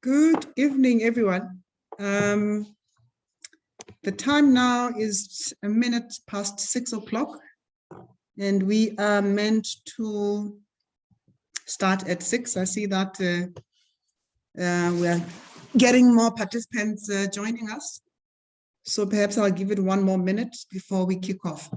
Good evening, everyone. The time now is a minute past 6 o'clock, and we are meant to start at 6. I see that we're getting more participants joining us. So perhaps I'll give it one more minute before we kick off.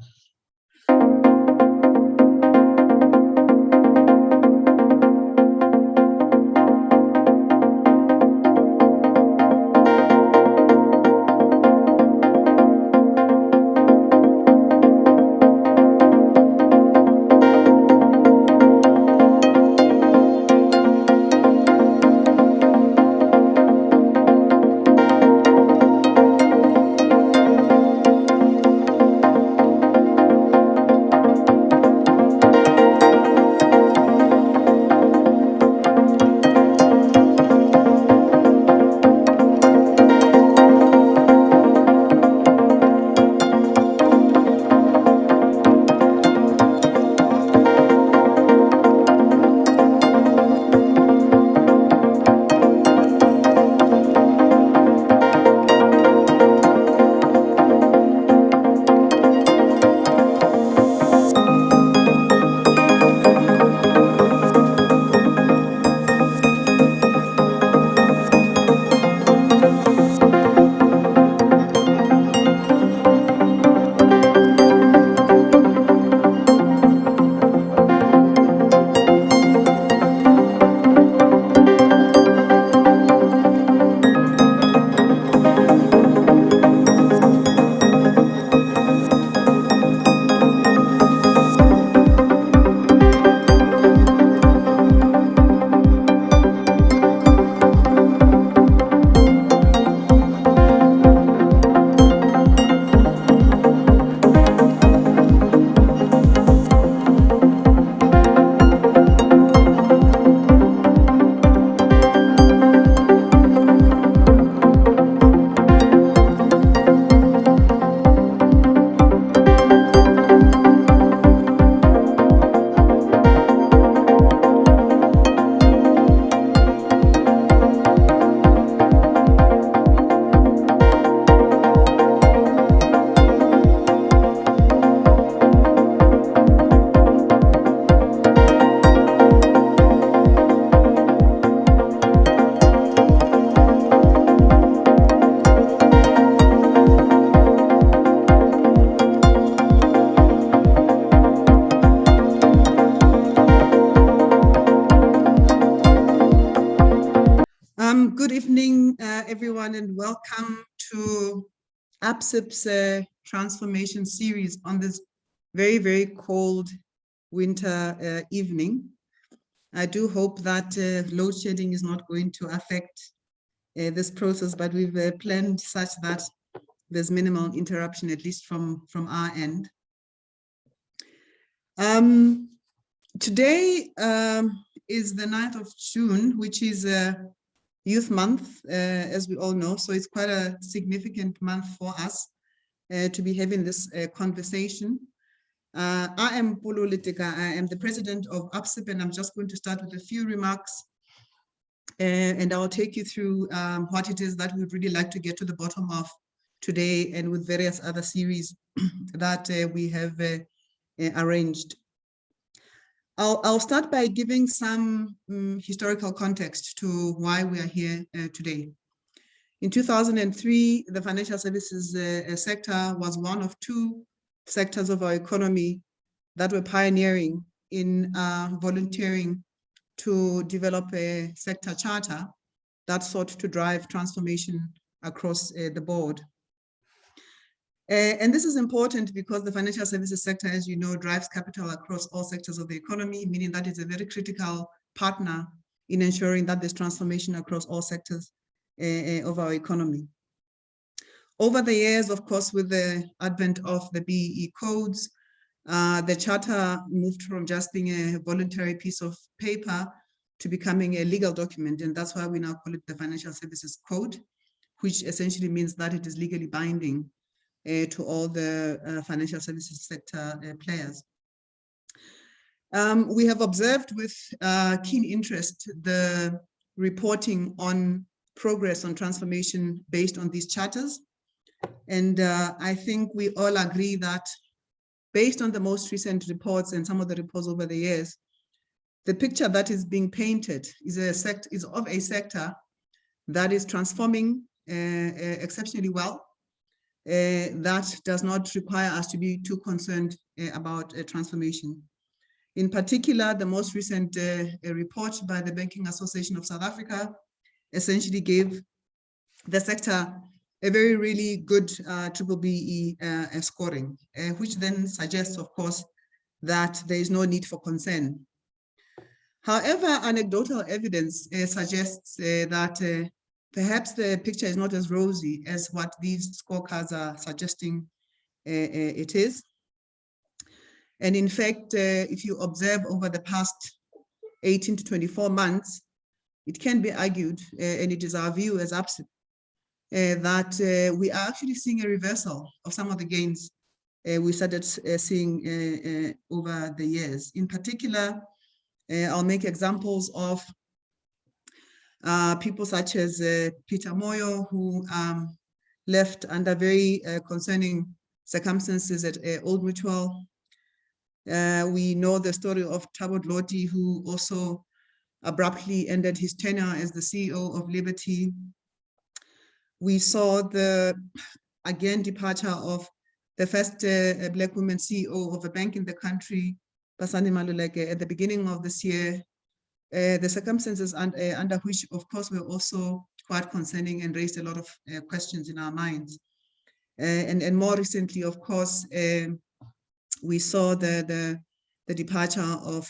Good evening, everyone, and welcome to ABSIP's transformation series on this very, very cold winter evening. I do hope that load shedding is not going to affect this process, but we've planned such that there's minimal interruption, at least from our end. Today is the 9th of June, which is Youth Month, as we all know, so it's quite a significant month for us to be having this conversation. I am Pulu Litika. I am the president of ABSIP, and I'm just going to start with a few remarks, and I'll take you through what it is that we'd really like to get to the bottom of today, and with various other series that we have arranged. I'll start by giving some historical context to why we are here today. In 2003, the financial services sector was one of two sectors of our economy that were pioneering in volunteering to develop a sector charter that sought to drive transformation across the board. And this is important because the financial services sector, as you know, drives capital across all sectors of the economy, meaning that it's a very critical partner in ensuring that there's transformation across all sectors of our economy. Over the years, of course, with the advent of the BBBEE codes, the charter moved from just being a voluntary piece of paper to becoming a legal document, and that's why we now call it the Financial Services Code, which essentially means that it is legally binding to all the financial services sector players. We have observed with keen interest the reporting on progress on transformation based on these charters. And I think we all agree that based on the most recent reports and some of the reports over the years, the picture that is being painted is of a sector that is transforming exceptionally well. That does not require us to be too concerned about transformation. In particular, the most recent report by the Banking Association of South Africa essentially gave the sector a very really good BBBEE scoring, which then suggests, of course, that there is no need for concern. However, anecdotal evidence suggests that perhaps the picture is not as rosy as what these scorecards are suggesting it is. And in fact, if you observe over the past 18 to 24 months, it can be argued, and it is our view as ABSIP, that we are actually seeing a reversal of some of the gains we started seeing over the years. In particular, I'll make examples of people such as Peter Moyo, who left under very concerning circumstances at Old Mutual. We know the story of Thabo Dloti, who also abruptly ended his tenure as the CEO of Liberty. We saw the, again, departure of the first Black woman CEO of a bank in the country, Basani Maluleke, at the beginning of this year. The circumstances under which, of course, were also quite concerning and raised a lot of questions in our minds. And more recently, of course, we saw the departure of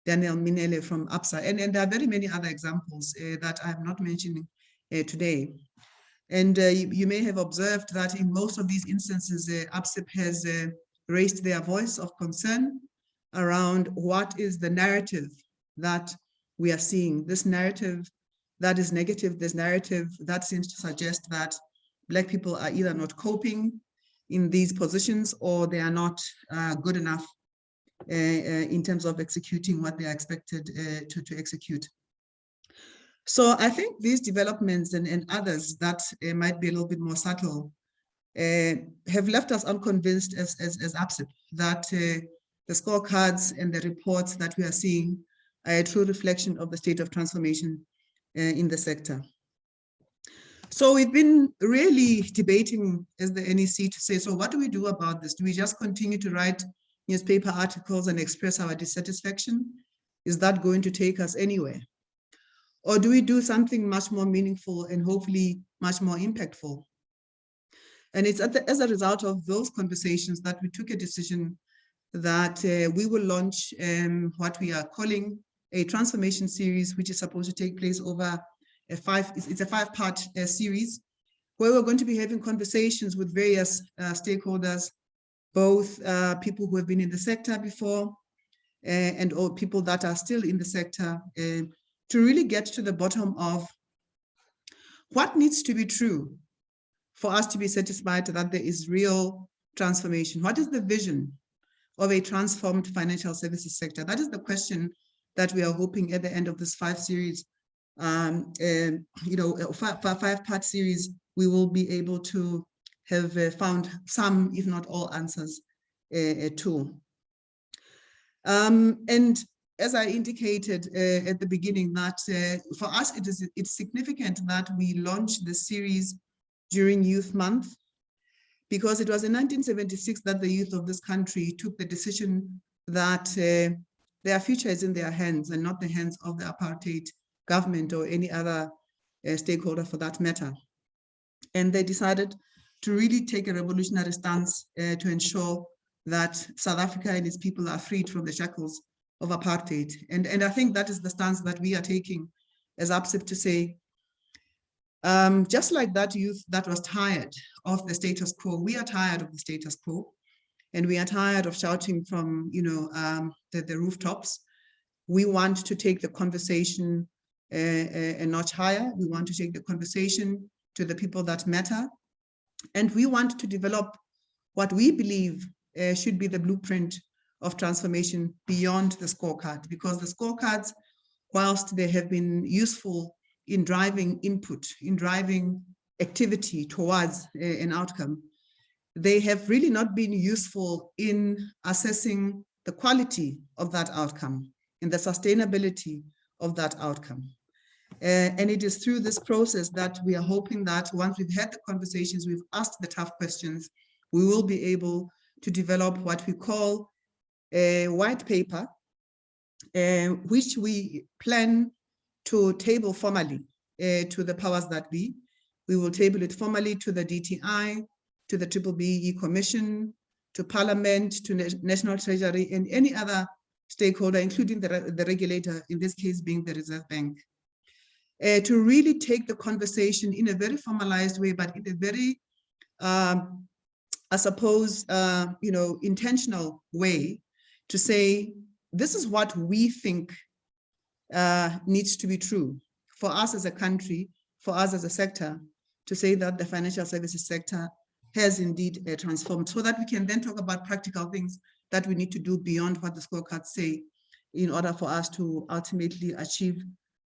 Daniel Minele from ABSA, and there are very many other examples that I'm not mentioning today. And you may have observed that in most of these instances, ABSIP has raised their voice of concern around what is the narrative that we are seeing. This narrative that is negative, this narrative that seems to suggest that Black people are either not coping in these positions or they are not good enough in terms of executing what they are expected to execute. So I think these developments and others that might be a little bit more subtle have left us unconvinced as ABSIP that the scorecards and the reports that we are seeing are a true reflection of the state of transformation in the sector. So we've been really debating as the NEC to say, so what do we do about this? Do we just continue to write newspaper articles and express our dissatisfaction? Is that going to take us anywhere? Or do we do something much more meaningful and hopefully much more impactful? And it's as a result of those conversations that we took a decision that we will launch what we are calling a transformation series, which is supposed to take place over a five-part series, where we're going to be having conversations with various stakeholders, both people who have been in the sector before and all people that are still in the sector, to really get to the bottom of what needs to be true for us to be satisfied that there is real transformation. What is the vision of a transformed financial services sector? That is the question that we are hoping at the end of this five-part series, we will be able to have found some, if not all, answers to. And as I indicated at the beginning, that for us it's significant that we launched the series during Youth Month, because it was in 1976 that the youth of this country took the decision that their future is in their hands and not the hands of the apartheid government or any other stakeholder for that matter. And they decided to really take a revolutionary stance to ensure that South Africa and its people are freed from the shackles of apartheid. And I think that is the stance that we are taking as ABSIP, to say, just like that youth that was tired of the status quo, we are tired of the status quo, and we are tired of shouting from the rooftops. We want to take the conversation a notch higher. We want to take the conversation to the people that matter, and we want to develop what we believe should be the blueprint of transformation beyond the scorecard, because the scorecards, whilst they have been useful in driving input, in driving activity towards an outcome, they have really not been useful in assessing the quality of that outcome and the sustainability of that outcome. And it is through this process that we are hoping that once we've had the conversations, we've asked the tough questions, we will be able to develop what we call a white paper, which we plan to table formally to the powers that be. We will table it formally to the DTI, to the BBBEE Commission, to Parliament, to National Treasury, and any other stakeholder, including the regulator, in this case being the Reserve Bank, to really take the conversation in a very formalized way, but in a very, I suppose, intentional way, to say, this is what we think needs to be true for us as a country, for us as a sector, to say that the financial services sector has indeed transformed, so that we can then talk about practical things that we need to do beyond what the scorecards say in order for us to ultimately achieve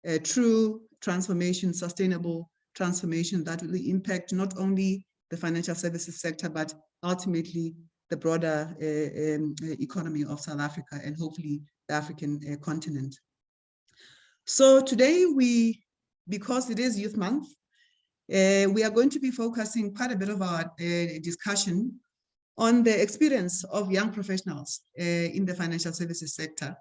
a true transformation, sustainable transformation that will impact not only the financial services sector, but ultimately the broader economy of South Africa and hopefully the African continent. So today because it is Youth Month, we are going to be focusing quite a bit of our discussion on the experience of young professionals in the financial services sector,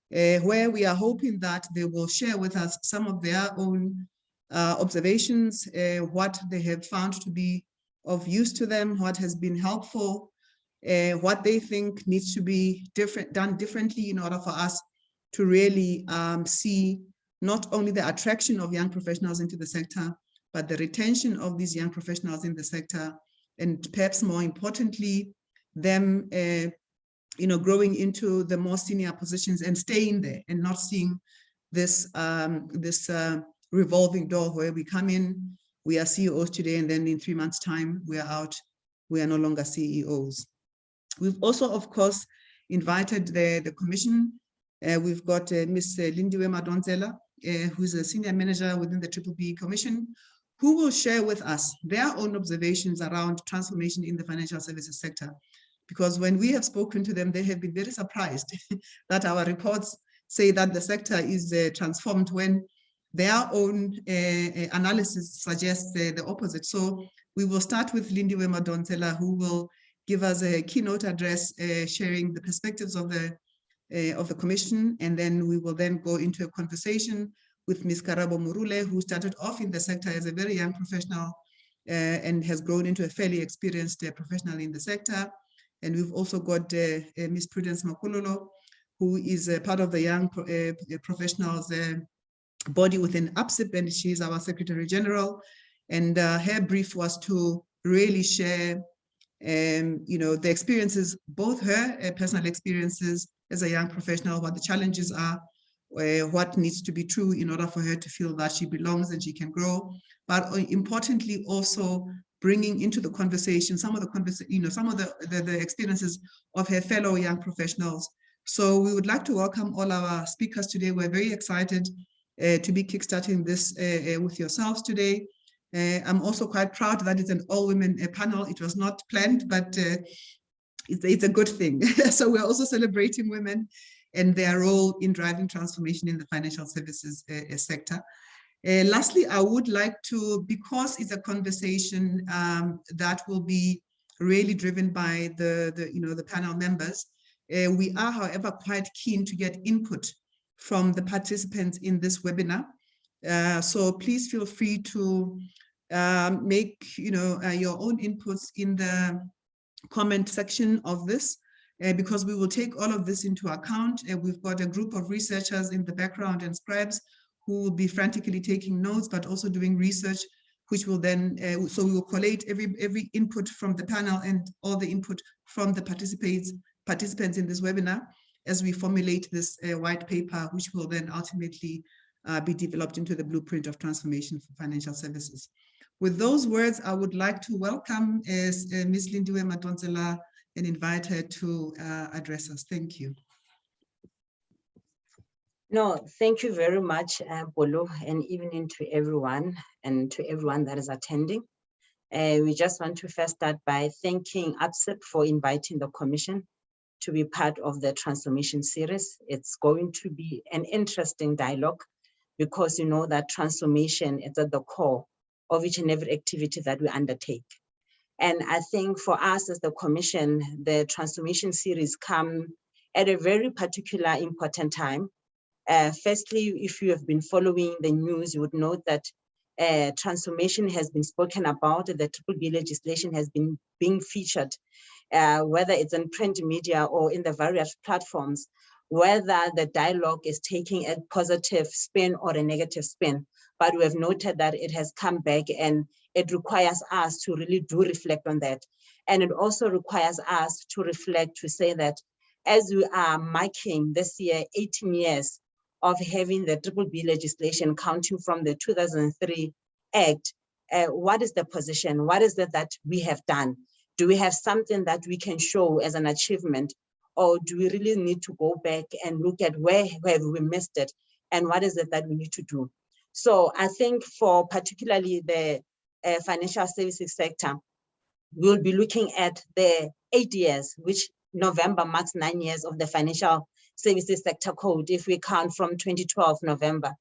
where we are hoping that they will share with us some of their own observations, what they have found to be of use to them, what has been helpful, what they think needs to be done differently in order for us to really see not only the attraction of young professionals into the sector, but the retention of these young professionals in the sector, and perhaps more importantly, them growing into the more senior positions and staying there and not seeing this revolving door where we come in, we are CEOs today, and then in 3 months' time, we are out, we are no longer CEOs. We've also, of course, invited the commission. We've got Ms. Lindiwe Madonsela, who's a senior manager within the BBBEE Commission, who will share with us their own observations around transformation in the financial services sector. Because when we have spoken to them, they have been very surprised that our reports say that the sector is transformed when their own analysis suggests the opposite. So we will start with Lindiwe Madonsela, who will give us a keynote address sharing the perspectives of the commission, and then we will then go into a conversation with Ms. Karabo Murule, who started off in the sector as a very young professional and has grown into a fairly experienced professional in the sector. And we've also got Ms. Prudence Makulolo, who is part of the young professionals body within ABSIP, and she is our Secretary General. And her brief was to really share the experiences, both her personal experiences as a young professional, what the challenges are, what needs to be true in order for her to feel that she belongs and she can grow, but importantly also bringing into the conversation some of the experiences of her fellow young professionals. So we would like to welcome all our speakers today. We're very excited to be kickstarting this with yourselves today. I'm also quite proud that it's an all-women panel. It was not planned, but it's a good thing. So we're also celebrating women and their role in driving transformation in the financial services sector. Lastly, I would like to, because it's a conversation that will be really driven by the panel members, we are, however, quite keen to get input from the participants in this webinar. So please feel free to make your own inputs in the comment section of this, because we will take all of this into account. We've got a group of researchers in the background and scribes who will be frantically taking notes, but also doing research, which will then, so we will collate every input from the panel and all the input from the participants in this webinar as we formulate this white paper, which will then ultimately be developed into the blueprint of transformation for financial services. With those words, I would like to welcome Ms. Lindiwe Madonsela and invite her to address us. Thank you. No, thank you very much, Bolo, and evening to everyone and to everyone that is attending. We just want to first start by thanking ABSIP for inviting the Commission to be part of the transformation series. It's going to be an interesting dialogue because you know that transformation is at the core of each and every activity that we undertake. And I think for us as the Commission, the transformation series come at a very particular important time. Firstly, if you have been following the news, you would know that transformation has been spoken about, the BBBEE legislation has been being featured, whether it's in print media or in the various platforms, whether the dialogue is taking a positive spin or a negative spin. But we have noted that it has come back and it requires us to really do reflect on that. And it also requires us to reflect to say that as we are marking this year 18 years of having the BBBEE legislation counting from the 2003 Act, what is the position? What is it that we have done? Do we have something that we can show as an achievement? Or do we really need to go back and look at where have we missed it? And what is it that we need to do? So I think for particularly the financial services sector, we'll be looking at the 8 years, which November marks 9 years of the Financial Services Sector Code, if we count from 2012 November,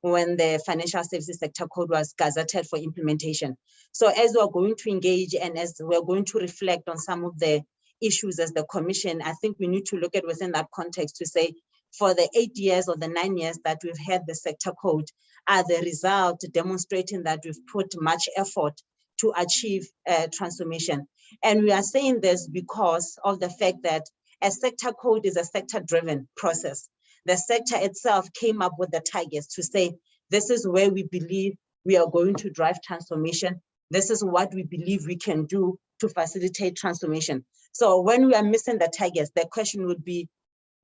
when the Financial Services Sector Code was gazetted for implementation. So as we're going to engage and as we're going to reflect on some of the issues as the Commission, I think we need to look at within that context to say, for the 8 years or the 9 years that we've had the sector code, are the result demonstrating that we've put much effort to achieve transformation. And we are saying this because of the fact that a sector code is a sector-driven process. The sector itself came up with the targets to say, this is where we believe we are going to drive transformation. This is what we believe we can do to facilitate transformation. So when we are missing the targets, the question would be,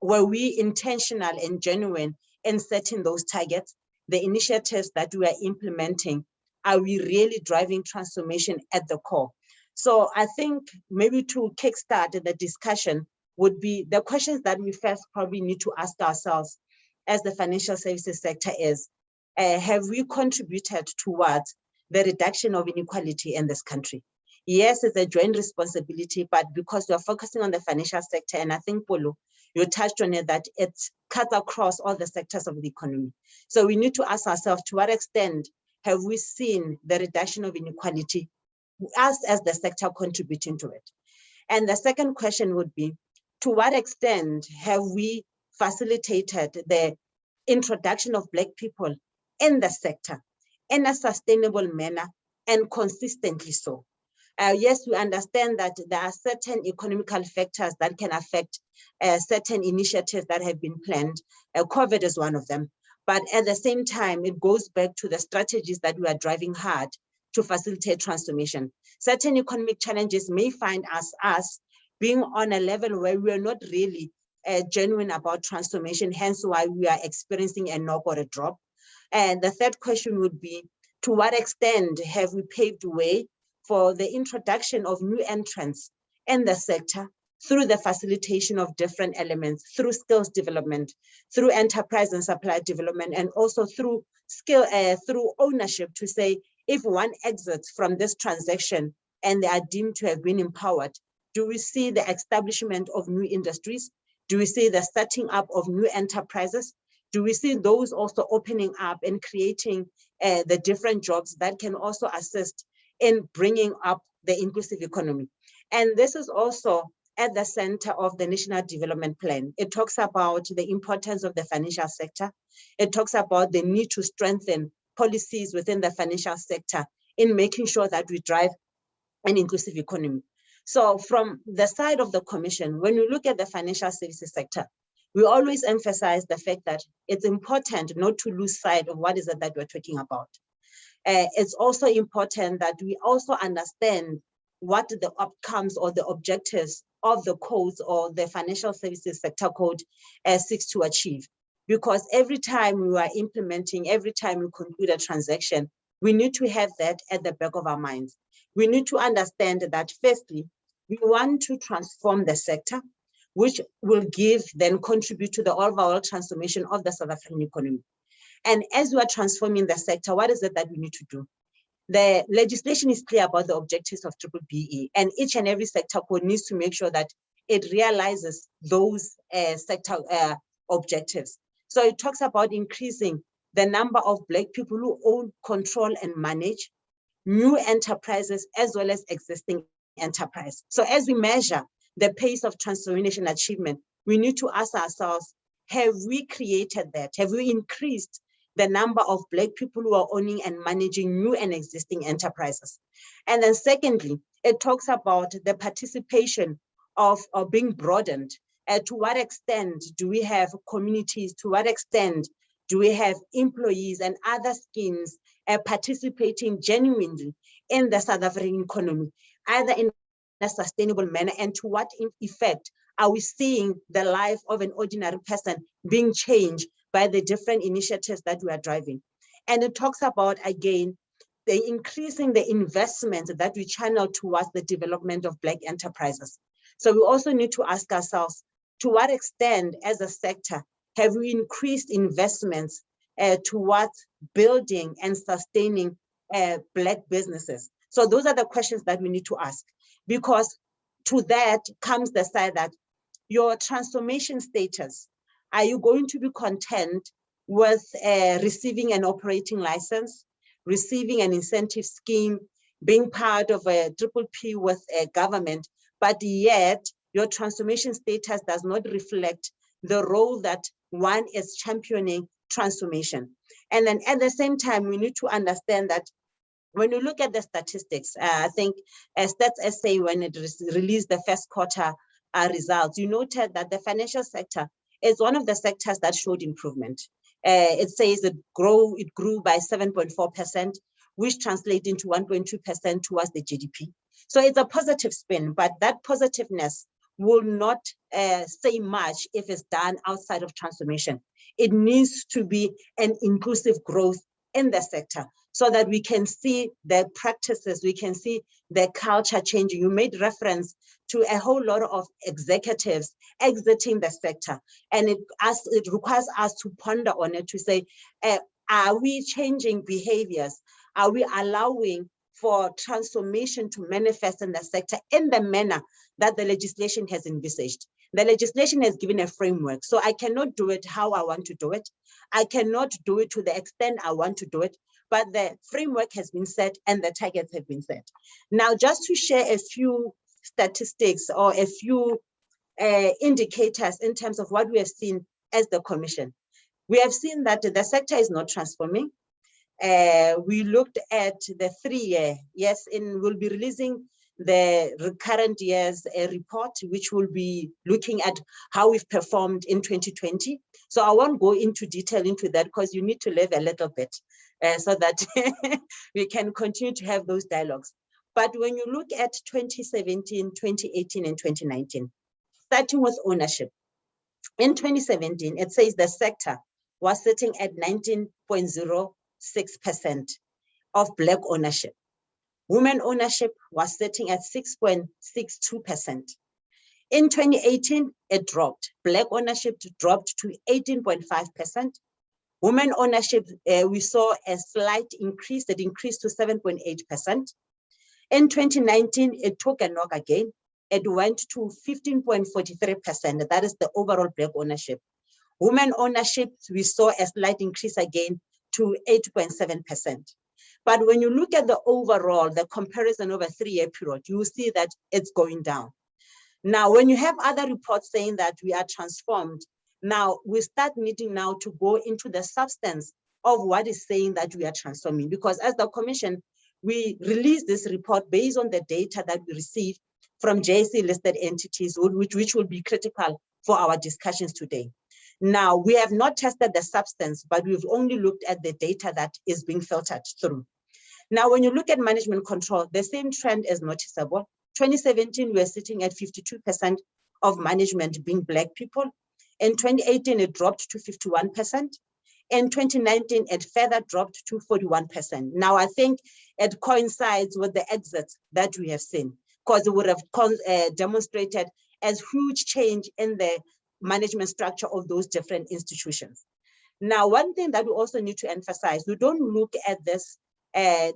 were we intentional and genuine in setting those targets? The initiatives that we are implementing, are we really driving transformation at the core? So I think maybe to kickstart the discussion would be the questions that we first probably need to ask ourselves as the financial services sector is, have we contributed towards the reduction of inequality in this country? Yes, it's a joint responsibility, but because we're focusing on the financial sector, and I think, Polo, you touched on it, that it cuts across all the sectors of the economy. So we need to ask ourselves, to what extent have we seen the reduction of inequality, us as the sector contributing to it? And the second question would be, to what extent have we facilitated the introduction of Black people in the sector in a sustainable manner and consistently so? Yes, we understand that there are certain economical factors that can affect certain initiatives that have been planned. COVID is one of them. But at the same time, it goes back to the strategies that we are driving hard to facilitate transformation. Certain economic challenges may find us being on a level where we are not really genuine about transformation, hence why we are experiencing a knock or a drop. And the third question would be, to what extent have we paved the way for the introduction of new entrants in the sector through the facilitation of different elements, through skills development, through enterprise and supply development, and also through through ownership, to say, if one exits from this transaction and they are deemed to have been empowered, do we see the establishment of new industries? Do we see the setting up of new enterprises? Do we see those also opening up and creating the different jobs that can also assist in bringing up the inclusive economy? And this is also at the center of the National Development Plan. It talks about the importance of the financial sector. It talks about the need to strengthen policies within the financial sector in making sure that we drive an inclusive economy. So from the side of the Commission, when we look at the financial services sector, we always emphasize the fact that it's important not to lose sight of what is it that we're talking about. It's also important that we also understand what the outcomes or the objectives of the codes or the financial services sector code seeks to achieve. Because every time we are implementing, every time we conclude a transaction, we need to have that at the back of our minds. We need to understand that firstly, we want to transform the sector. which will contribute to the overall transformation of the South African economy. And as we are transforming the sector, what is it that we need to do? The legislation is clear about the objectives of BBBEE, and each and every sector code needs to make sure that it realizes those sector objectives. So it talks about increasing the number of Black people who own, control, and manage new enterprises as well as existing enterprise. So as we measure the pace of transformation achievement, we need to ask ourselves, have we created that? Have we increased the number of Black people who are owning and managing new and existing enterprises? And then secondly, it talks about the participation of being broadened. To what extent do we have communities? To what extent do we have employees and other schemes participating genuinely in the South African economy, either in a sustainable manner, and to what effect are we seeing the life of an ordinary person being changed by the different initiatives that we are driving? And it talks about, again, the increasing the investments that we channel towards the development of Black enterprises. So we also need to ask ourselves, to what extent as a sector have we increased investments towards building and sustaining Black businesses? So those are the questions that we need to ask, because to that comes the side that your transformation status, are you going to be content with receiving an operating license, receiving an incentive scheme, being part of a PPP with a government, but yet your transformation status does not reflect the role that one is championing transformation? And then at the same time, we need to understand that when you look at the statistics, I think Stats SA, when it released the first quarter results, you noted that the financial sector is one of the sectors that showed improvement. It says it grew by 7.4%, which translates into 1.2% towards the GDP. So it's a positive spin, but that positiveness will not say much if it's done outside of transformation. It needs to be an inclusive growth in the sector so that we can see the practices, we can see the culture changing. You made reference to a whole lot of executives exiting the sector, and it requires us to ponder on it, to say, are we changing behaviors? Are we allowing for transformation to manifest in the sector in the manner that the legislation has envisaged? The legislation has given a framework, so I cannot do it how I want to do it. I cannot do it to the extent I want to do it, but the framework has been set and the targets have been set. Now, just to share a few statistics or a few indicators in terms of what we have seen as the Commission. We have seen that the sector is not transforming. We looked at the 3-year, yes, and we'll be releasing the current year's report, which will be looking at how we've performed in 2020. So I won't go into detail into that because you need to live a little bit so that we can continue to have those dialogues. But when you look at 2017, 2018, and 2019, starting with ownership, in 2017, it says the sector was sitting at 19.06% of Black ownership. Women ownership was sitting at 6.62%. In 2018, it dropped. Black ownership dropped to 18.5%. Women ownership, we saw a slight increase. It increased to 7.8%. In 2019, it took a knock again. It went to 15.43%. That is the overall Black ownership. Women ownership, we saw a slight increase again to 8.7%. But when you look at the overall, the comparison over a 3-year period, you will see that it's going down. Now, when you have other reports saying that we are transformed, now we start needing now to go into the substance of what is saying that we are transforming. Because as the Commission, we released this report based on the data that we received from JSE listed entities, which will be critical for our discussions today. Now, we have not tested the substance, but we've only looked at the data that is being filtered through. Now, when you look at management control, the same trend is noticeable. 2017, we were sitting at 52% of management being Black people. In 2018, it dropped to 51%. In 2019, it further dropped to 41%. Now, I think it coincides with the exits that we have seen, because it would have demonstrated as huge change in the management structure of those different institutions. Now, one thing that we also need to emphasize, we don't look at this,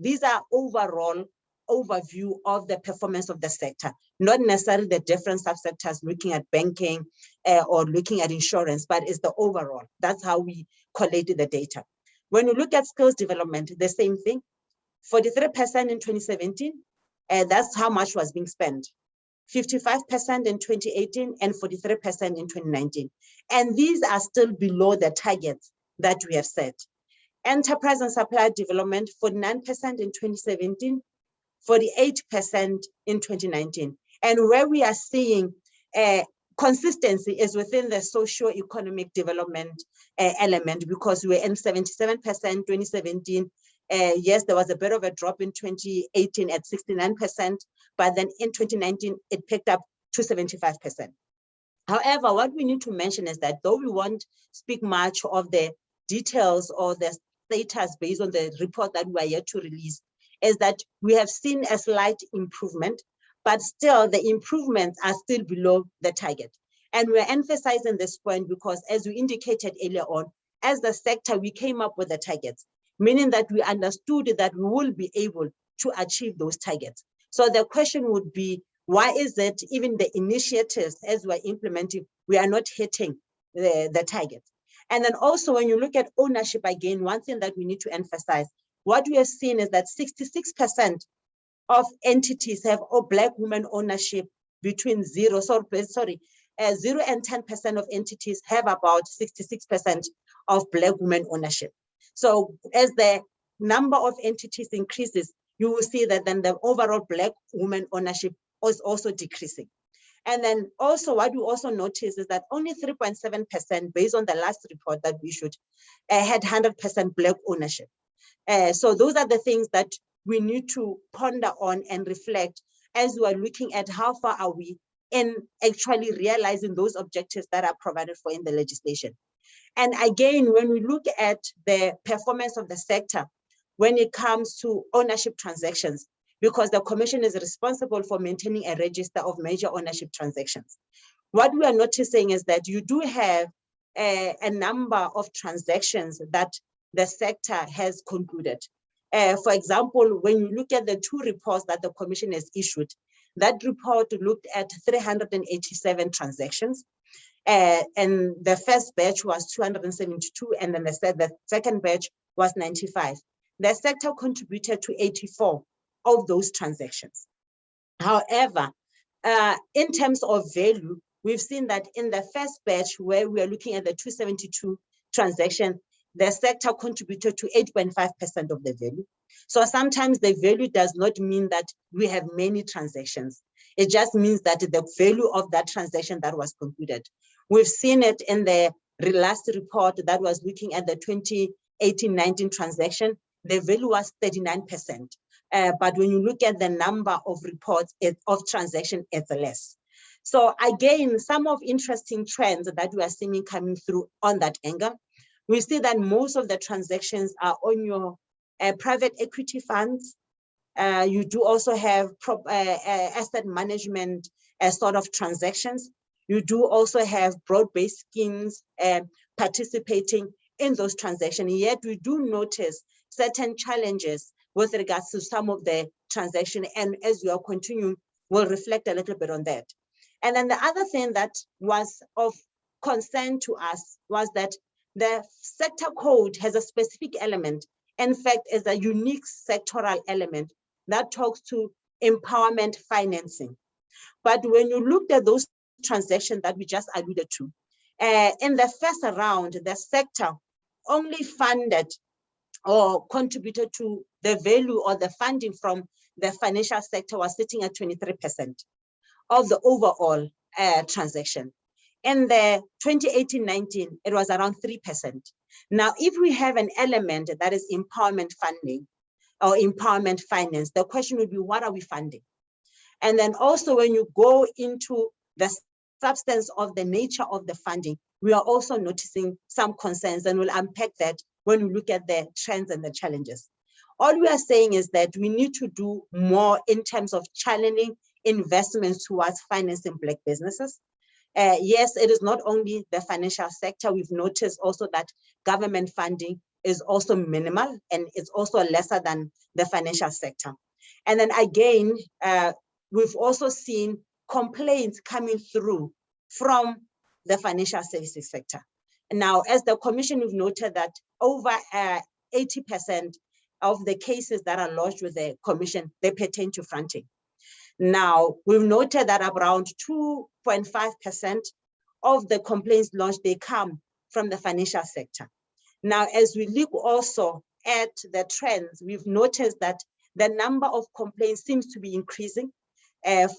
these are overall overview of the performance of the sector, not necessarily the different subsectors looking at banking or looking at insurance, but it's the overall. That's how we collated the data. When you look at skills development, the same thing, 43% in 2017, that's how much was being spent. 55% in 2018 and 43% in 2019. And these are still below the targets that we have set. Enterprise and supplier development, 49% in 2017, 48% in 2019. And where we are seeing consistency is within the socio-economic development element, because we were in 77% 2017. Yes, there was a bit of a drop in 2018 at 69%, but then in 2019, it picked up to 75%. However, what we need to mention is that though we won't speak much of the details or the status based on the report that we are yet to release, is that we have seen a slight improvement, but still the improvements are still below the target. And we're emphasizing this point because, as we indicated earlier on, as the sector, we came up with the targets, meaning that we understood that we will be able to achieve those targets. So the question would be, why is it even the initiatives as we're implementing, we are not hitting the targets? And then also when you look at ownership, again, one thing that we need to emphasize, what we have seen is that 66% of entities have Black women ownership between 0 and 10% of entities have about 66% of Black women ownership. So as the number of entities increases, you will see that then the overall Black women ownership is also decreasing. And then also what we also notice is that only 3.7% based on the last report that we issued had 100% Black ownership. So those are the things that we need to ponder on and reflect as we are looking at how far are we in actually realizing those objectives that are provided for in the legislation. And again, when we look at the performance of the sector, when it comes to ownership transactions, because the Commission is responsible for maintaining a register of major ownership transactions. What we are noticing is that you do have a number of transactions that the sector has concluded. For example, when you look at the 2 reports that the Commission has issued, that report looked at 387 transactions. And the first batch was 272, and then the second batch was 95. The sector contributed to 84 of those transactions. However, in terms of value, we've seen that in the first batch where we are looking at the 272 transactions, the sector contributed to 8.5% of the value. So sometimes the value does not mean that we have many transactions. It just means that the value of that transaction that was concluded. We've seen it in the last report that was looking at the 2018-19 transaction, the value was 39%. But when you look at the number of reports of transaction, it's less. So again, some of interesting trends that we are seeing coming through on that angle. We see that most of the transactions are on your private equity funds. You do also have asset management sort of transactions. You do also have broad-based schemes participating in those transactions. Yet we do notice certain challenges with regards to some of the transactions, and as we are continuing, we'll reflect a little bit on that. And then the other thing that was of concern to us was that the sector code has a specific element, in fact, is a unique sectoral element that talks to empowerment financing. But when you looked at those transactions that we just alluded to, in the first round, the sector only funded or contributed to the value or the funding from the financial sector was sitting at 23% of the overall transaction. In the 2018-19, it was around 3%. Now, if we have an element that is empowerment funding or empowerment finance, the question would be, what are we funding? And then also when you go into the substance of the nature of the funding, we are also noticing some concerns, and we'll unpack that when we look at the trends and the challenges. All we are saying is that we need to do more in terms of channeling investments towards financing Black businesses. Yes, it is not only the financial sector. We've noticed also that government funding is also minimal and it's also lesser than the financial sector. And then again, we've also seen complaints coming through from the financial services sector. Now, as the commission, we've noted that over 80% of the cases that are lodged with the commission, they pertain to fronting. Now, we've noted that around 2.5% of the complaints lodged, they come from the financial sector. Now, as we look also at the trends, we've noticed that the number of complaints seems to be increasing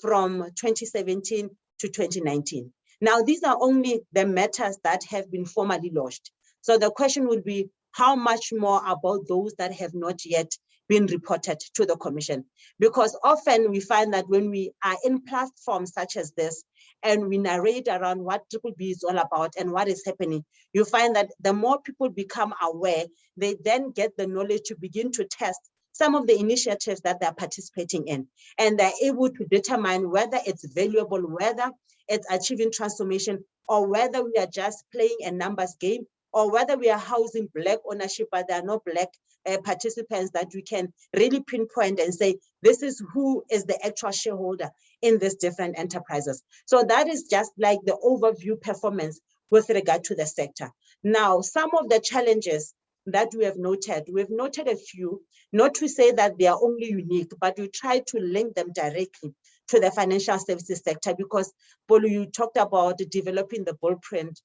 from 2017 to 2019. Now, these are only the matters that have been formally lodged. So the question would be, how much more about those that have not yet been reported to the commission? Because often we find that when we are in platforms such as this and we narrate around what BBBEE is all about and what is happening, you find that the more people become aware, they then get the knowledge to begin to test some of the initiatives that they're participating in. And they're able to determine whether it's valuable, whether it's achieving transformation, or whether we are just playing a numbers game, or whether we are housing Black ownership, but there are no Black participants that we can really pinpoint and say, this is who is the actual shareholder in these different enterprises. So that is just like the overview performance with regard to the sector. Now, some of the challenges that we've noted a few, not to say that they are only unique, but we try to link them directly to the financial services sector, because Polo, you talked about developing the blueprint,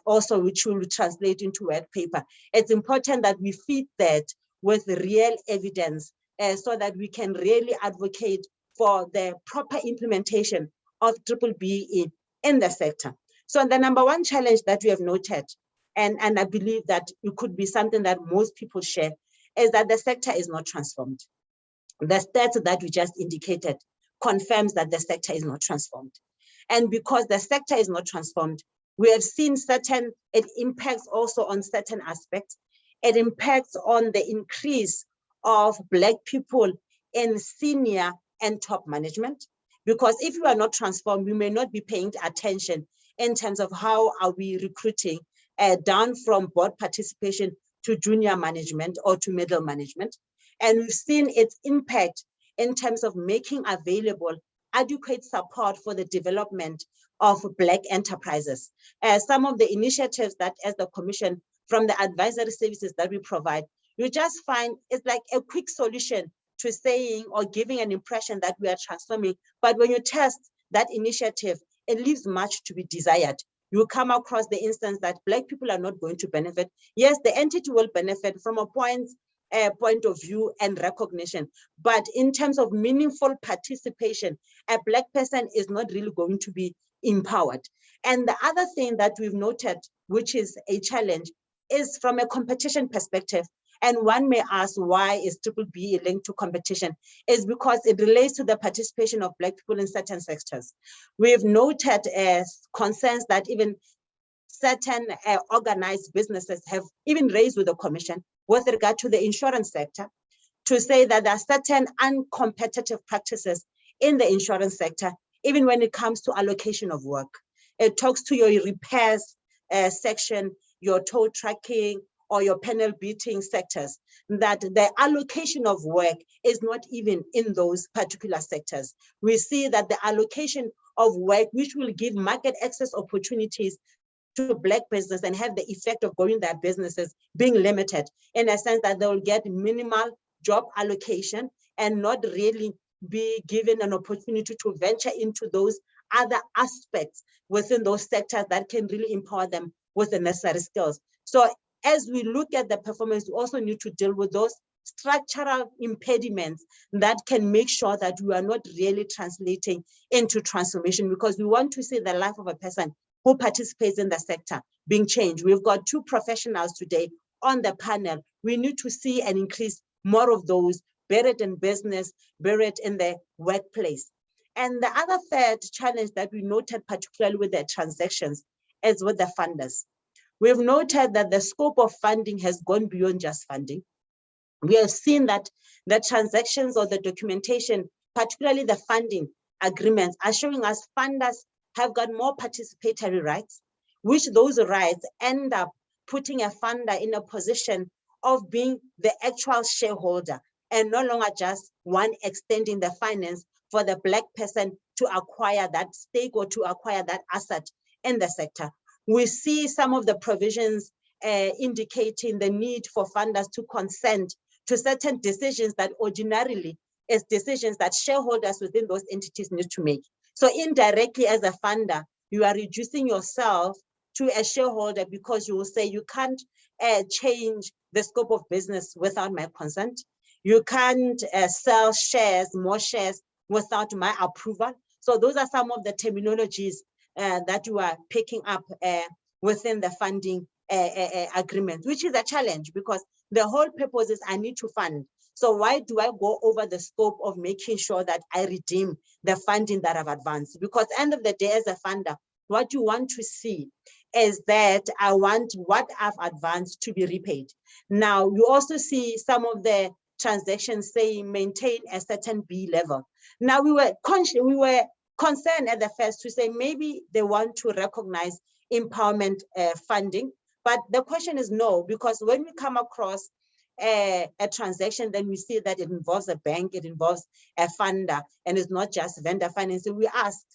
also which will translate into white paper. It's important that we feed that with real evidence so that we can really advocate for the proper implementation of BBBEE in the sector. So the number one challenge that we have noted, and I believe that it could be something that most people share, is that the sector is not transformed. The stats that we just indicated confirms that the sector is not transformed. And because the sector is not transformed, we have seen it impacts also on certain aspects. It impacts on the increase of Black people in senior and top management. Because if we are not transformed, we may not be paying attention in terms of how are we recruiting down from board participation to junior management or to middle management. And we've seen its impact in terms of making available adequate support for the development of Black enterprises. Some of the initiatives that as the commission from the advisory services that we provide, you just find it's like a quick solution to saying or giving an impression that we are transforming. But when you test that initiative, it leaves much to be desired. You come across the instance that Black people are not going to benefit. Yes, the entity will benefit from a point of view and recognition. But in terms of meaningful participation, a Black person is not really going to be empowered. And the other thing that we've noted, which is a challenge, is from a competition perspective. And one may ask, why is BBBEE linked to competition? Is because it relates to the participation of Black people in certain sectors. We've noted concerns that even certain organized businesses have even raised with the commission with regard to the insurance sector, to say that there are certain uncompetitive practices in the insurance sector, even when it comes to allocation of work. It talks to your repairs section, your tow tracking, or your panel beating sectors, that the allocation of work is not even in those particular sectors. We see that the allocation of work, which will give market access opportunities to Black business and have the effect of growing their businesses, being limited in a sense that they will get minimal job allocation and not really be given an opportunity to venture into those other aspects within those sectors that can really empower them with the necessary skills. So as we look at the performance, we also need to deal with those structural impediments that can make sure that we are not really translating into transformation, because we want to see the life of a person who participates in the sector being changed. We've got 2 professionals today on the panel. We need to see and increase more of those, buried in business, buried in the workplace. And the other third challenge that we noted, particularly with the transactions, is with the funders. We've noted that the scope of funding has gone beyond just funding. We have seen that the transactions or the documentation, particularly the funding, agreements are showing us funders have got more participatory rights, which those rights end up putting a funder in a position of being the actual shareholder and no longer just one extending the finance for the Black person to acquire that stake or to acquire that asset in the sector. We see some of the provisions indicating the need for funders to consent to certain decisions that ordinarily is decisions that shareholders within those entities need to make. So indirectly as a funder, you are reducing yourself to a shareholder because you will say you can't change the scope of business without my consent. You can't sell shares, more shares without my approval. So those are some of the terminologies that you are picking up within the funding agreement, which is a challenge because the whole purpose is I need to fund. So why do I go over the scope of making sure that I redeem the funding that I've advanced? Because end of the day, as a funder, what you want to see is that I want what I've advanced to be repaid. Now, you also see some of the transactions saying maintain a certain B level. Now, we were concerned at the first to say maybe they want to recognize empowerment funding, but the question is no, because when we come across a transaction, then we see that it involves a bank, it involves a funder, and it's not just vendor financing. We asked,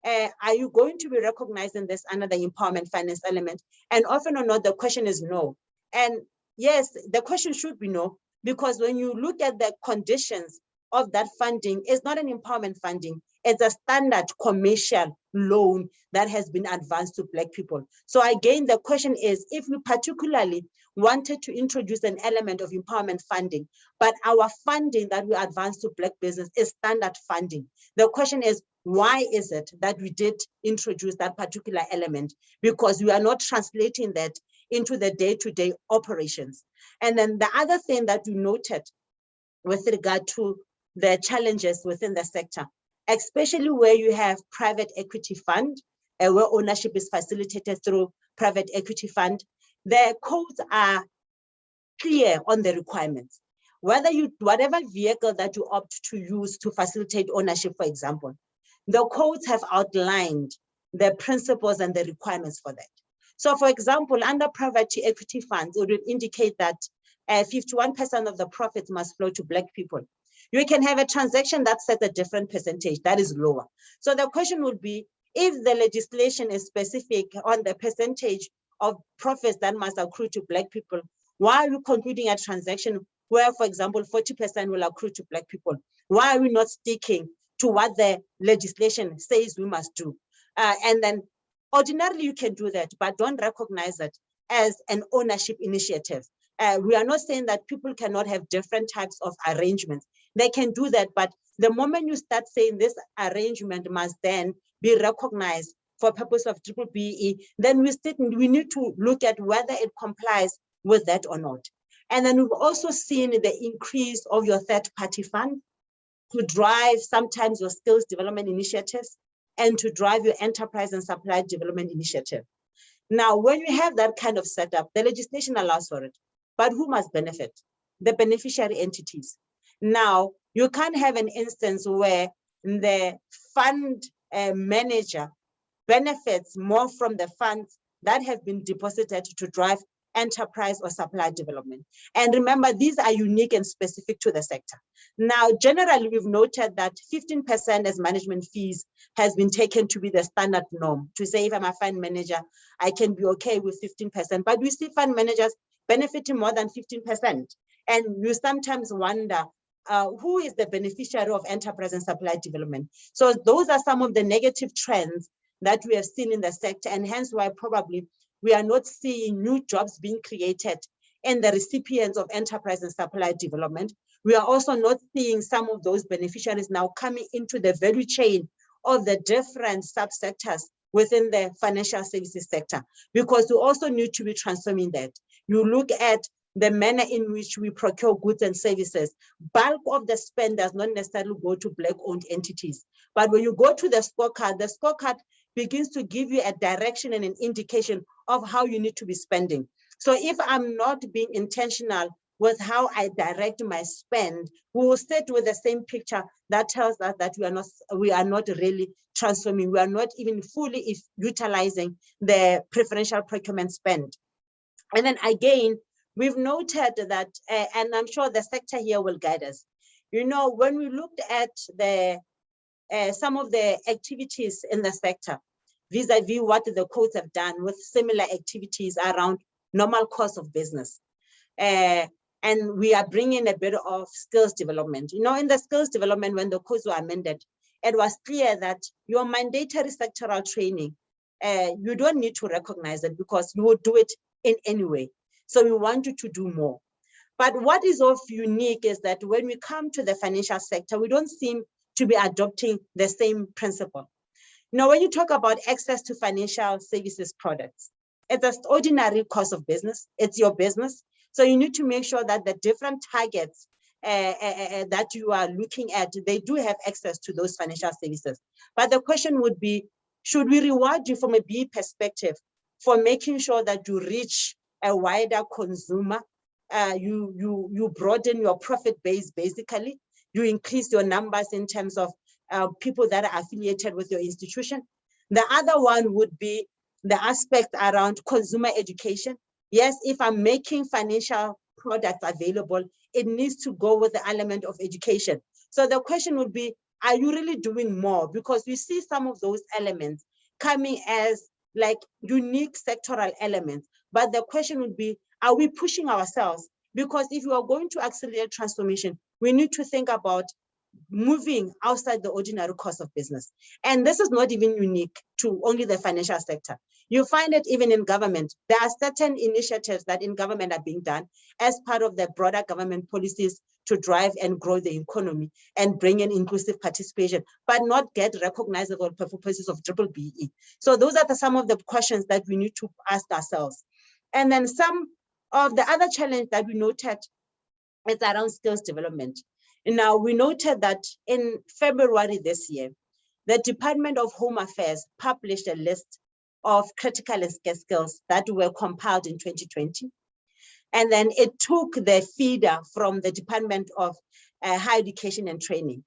are you going to be recognizing this under the empowerment finance element? And often or not, the question is no. And yes, the question should be no, because when you look at the conditions of that funding, it's not an empowerment funding, it's a standard commercial loan that has been advanced to Black people. So again, the question is, if we particularly wanted to introduce an element of empowerment funding, but our funding that we advance to Black business is standard funding, the question is, why is it that we did introduce that particular element? Because we are not translating that into the day-to-day operations. And then the other thing that we noted with regard to the challenges within the sector, especially where you have private equity fund, where ownership is facilitated through private equity fund, the codes are clear on the requirements. Whatever vehicle that you opt to use to facilitate ownership, for example, the codes have outlined the principles and the requirements for that. So for example, under private equity funds, it would indicate that 51% of the profits must flow to Black people. You can have a transaction that sets a different percentage, that is lower. So the question would be, if the legislation is specific on the percentage of profits that must accrue to Black people, why are we concluding a transaction where, for example, 40% will accrue to Black people? Why are we not sticking to what the legislation says we must do? And then ordinarily you can do that, but don't recognize it as an ownership initiative. We are not saying that people cannot have different types of arrangements. They can do that, but the moment you start saying this arrangement must then be recognized for purpose of BBBEE, then we need to look at whether it complies with that or not. And then we've also seen the increase of your third-party fund to drive sometimes your skills development initiatives and to drive your enterprise and supply development initiative. Now, when you have that kind of setup, the legislation allows for it, but who must benefit? The beneficiary entities. Now, you can't have an instance where the fund manager benefits more from the funds that have been deposited to drive enterprise or supply development. And remember, these are unique and specific to the sector. Now, generally, we've noted that 15% as management fees has been taken to be the standard norm. To say if I'm a fund manager, I can be okay with 15%, but we see fund managers benefiting more than 15%. And you sometimes wonder, who is the beneficiary of enterprise and supply development? So those are some of the negative trends that we have seen in the sector, and hence why probably we are not seeing new jobs being created in the recipients of enterprise and supply development. We are also not seeing some of those beneficiaries now coming into the value chain of the different subsectors within the financial services sector, because we also need to be transforming that. You look at the manner in which we procure goods and services. Bulk of the spend does not necessarily go to Black-owned entities. But when you go to the scorecard begins to give you a direction and an indication of how you need to be spending. So if I'm not being intentional with how I direct my spend, we will sit with the same picture that tells us that we are not really transforming. We are not even fully utilizing the preferential procurement spend. And then again, we've noted that, and I'm sure the sector here will guide us. When we looked at some of the activities in the sector, vis-a-vis what the codes have done with similar activities around normal course of business. And we are bringing a bit of skills development. In the skills development, when the codes were amended, it was clear that your mandatory sectoral training, you don't need to recognize it because you will do it in any way. So we want you to do more. But what is of unique is that when we come to the financial sector, we don't seem to be adopting the same principle. When you talk about access to financial services products, it's an ordinary course of business. It's your business. So you need to make sure that the different targets that you are looking at, they do have access to those financial services. But the question would be, should we reward you from a BE perspective for making sure that you reach a wider consumer? You broaden your profit base, basically. You increase your numbers in terms of people that are affiliated with your institution. The other one would be the aspect around consumer education. Yes, if I'm making financial products available, it needs to go with the element of education. So the question would be, are you really doing more? Because we see some of those elements coming as like unique sectoral elements. But the question would be, are we pushing ourselves? Because if you are going to accelerate transformation, we need to think about moving outside the ordinary course of business. And this is not even unique to only the financial sector. You find it even in government. There are certain initiatives that in government are being done as part of the broader government policies to drive and grow the economy and bring in inclusive participation, but not get recognizable for purposes of BBBEE. So those are some of the questions that we need to ask ourselves. And then some of the other challenge that we noted is around skills development. Now, we noted that in February this year, the Department of Home Affairs published a list of critical and scarce skills that were compiled in 2020. And then it took the feeder from the Department of Higher Education and Training.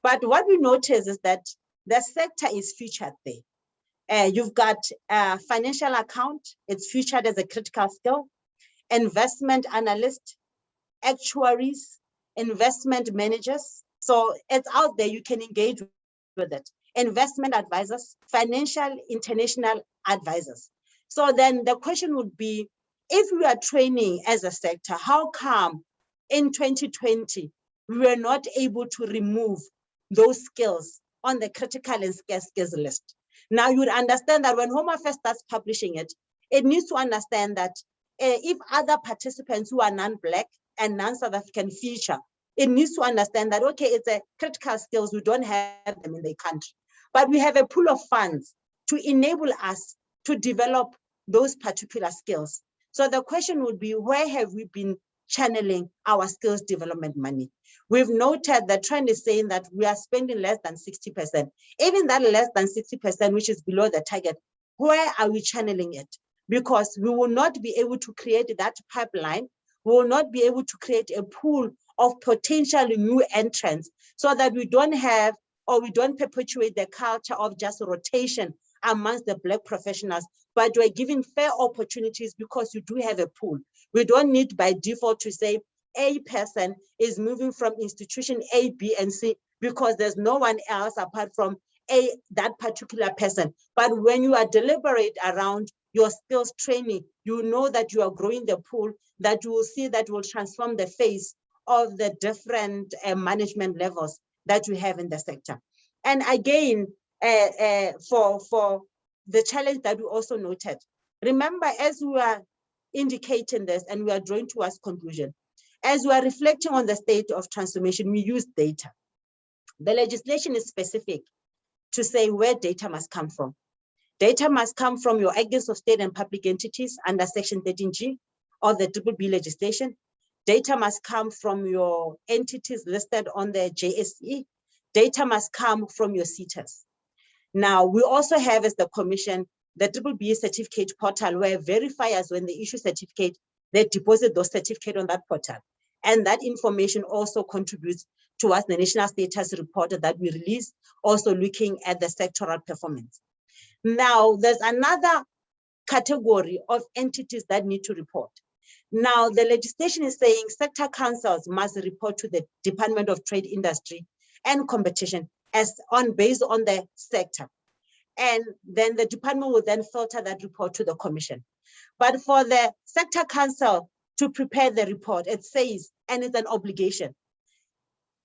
But what we noticed is that the sector is featured there. You've got financial account, it's featured as a critical skill, investment analyst, actuaries, investment managers. So it's out there, you can engage with it. Investment advisors, financial international advisors. So then the question would be, if we are training as a sector, how come in 2020, we were not able to remove those skills on the critical and scarce skills list? Now you would understand that when Home Affairs starts publishing it, it needs to understand that if other participants who are non-Black and non-South African feature, it needs to understand that, okay, it's a critical skills, we don't have them in the country, but we have a pool of funds to enable us to develop those particular skills. So the question would be, where have we been channeling our skills development money? We've noted the trend is saying that we are spending less than 60%. Even that less than 60%, which is below the target, where are we channeling it? Because we will not be able to create that pipeline. We will not be able to create a pool of potential new entrants so that we don't have, or we don't perpetuate the culture of just rotation amongst the Black professionals, but we're giving fair opportunities because you do have a pool. We don't need by default to say a person is moving from institution A, B, and C because there's no one else apart from that particular person. But when you are deliberate around your skills training, you know that you are growing the pool, that you will see that will transform the face of the different management levels that we have in the sector. And again, for the challenge that we also noted, remember, as we are indicating this and we are drawing towards conclusion, as we are reflecting on the state of transformation, we use data. The legislation is specific to say where data must come from. Data must come from your agents of state and public entities under Section 13G of the BBBEE legislation. Data must come from your entities listed on the JSE. Data must come from your CETAs. Now, we also have as the commission, the BBBEE certificate portal where verifiers, when they issue certificate, they deposit those certificates on that portal. And that information also contributes towards the national status report that we release, also looking at the sectoral performance. Now, there's another category of entities that need to report. Now, the legislation is saying sector councils must report to the Department of Trade, Industry and Competition based on the sector. And then the department will then filter that report to the commission. But for the sector council to prepare the report, it says, and it's an obligation,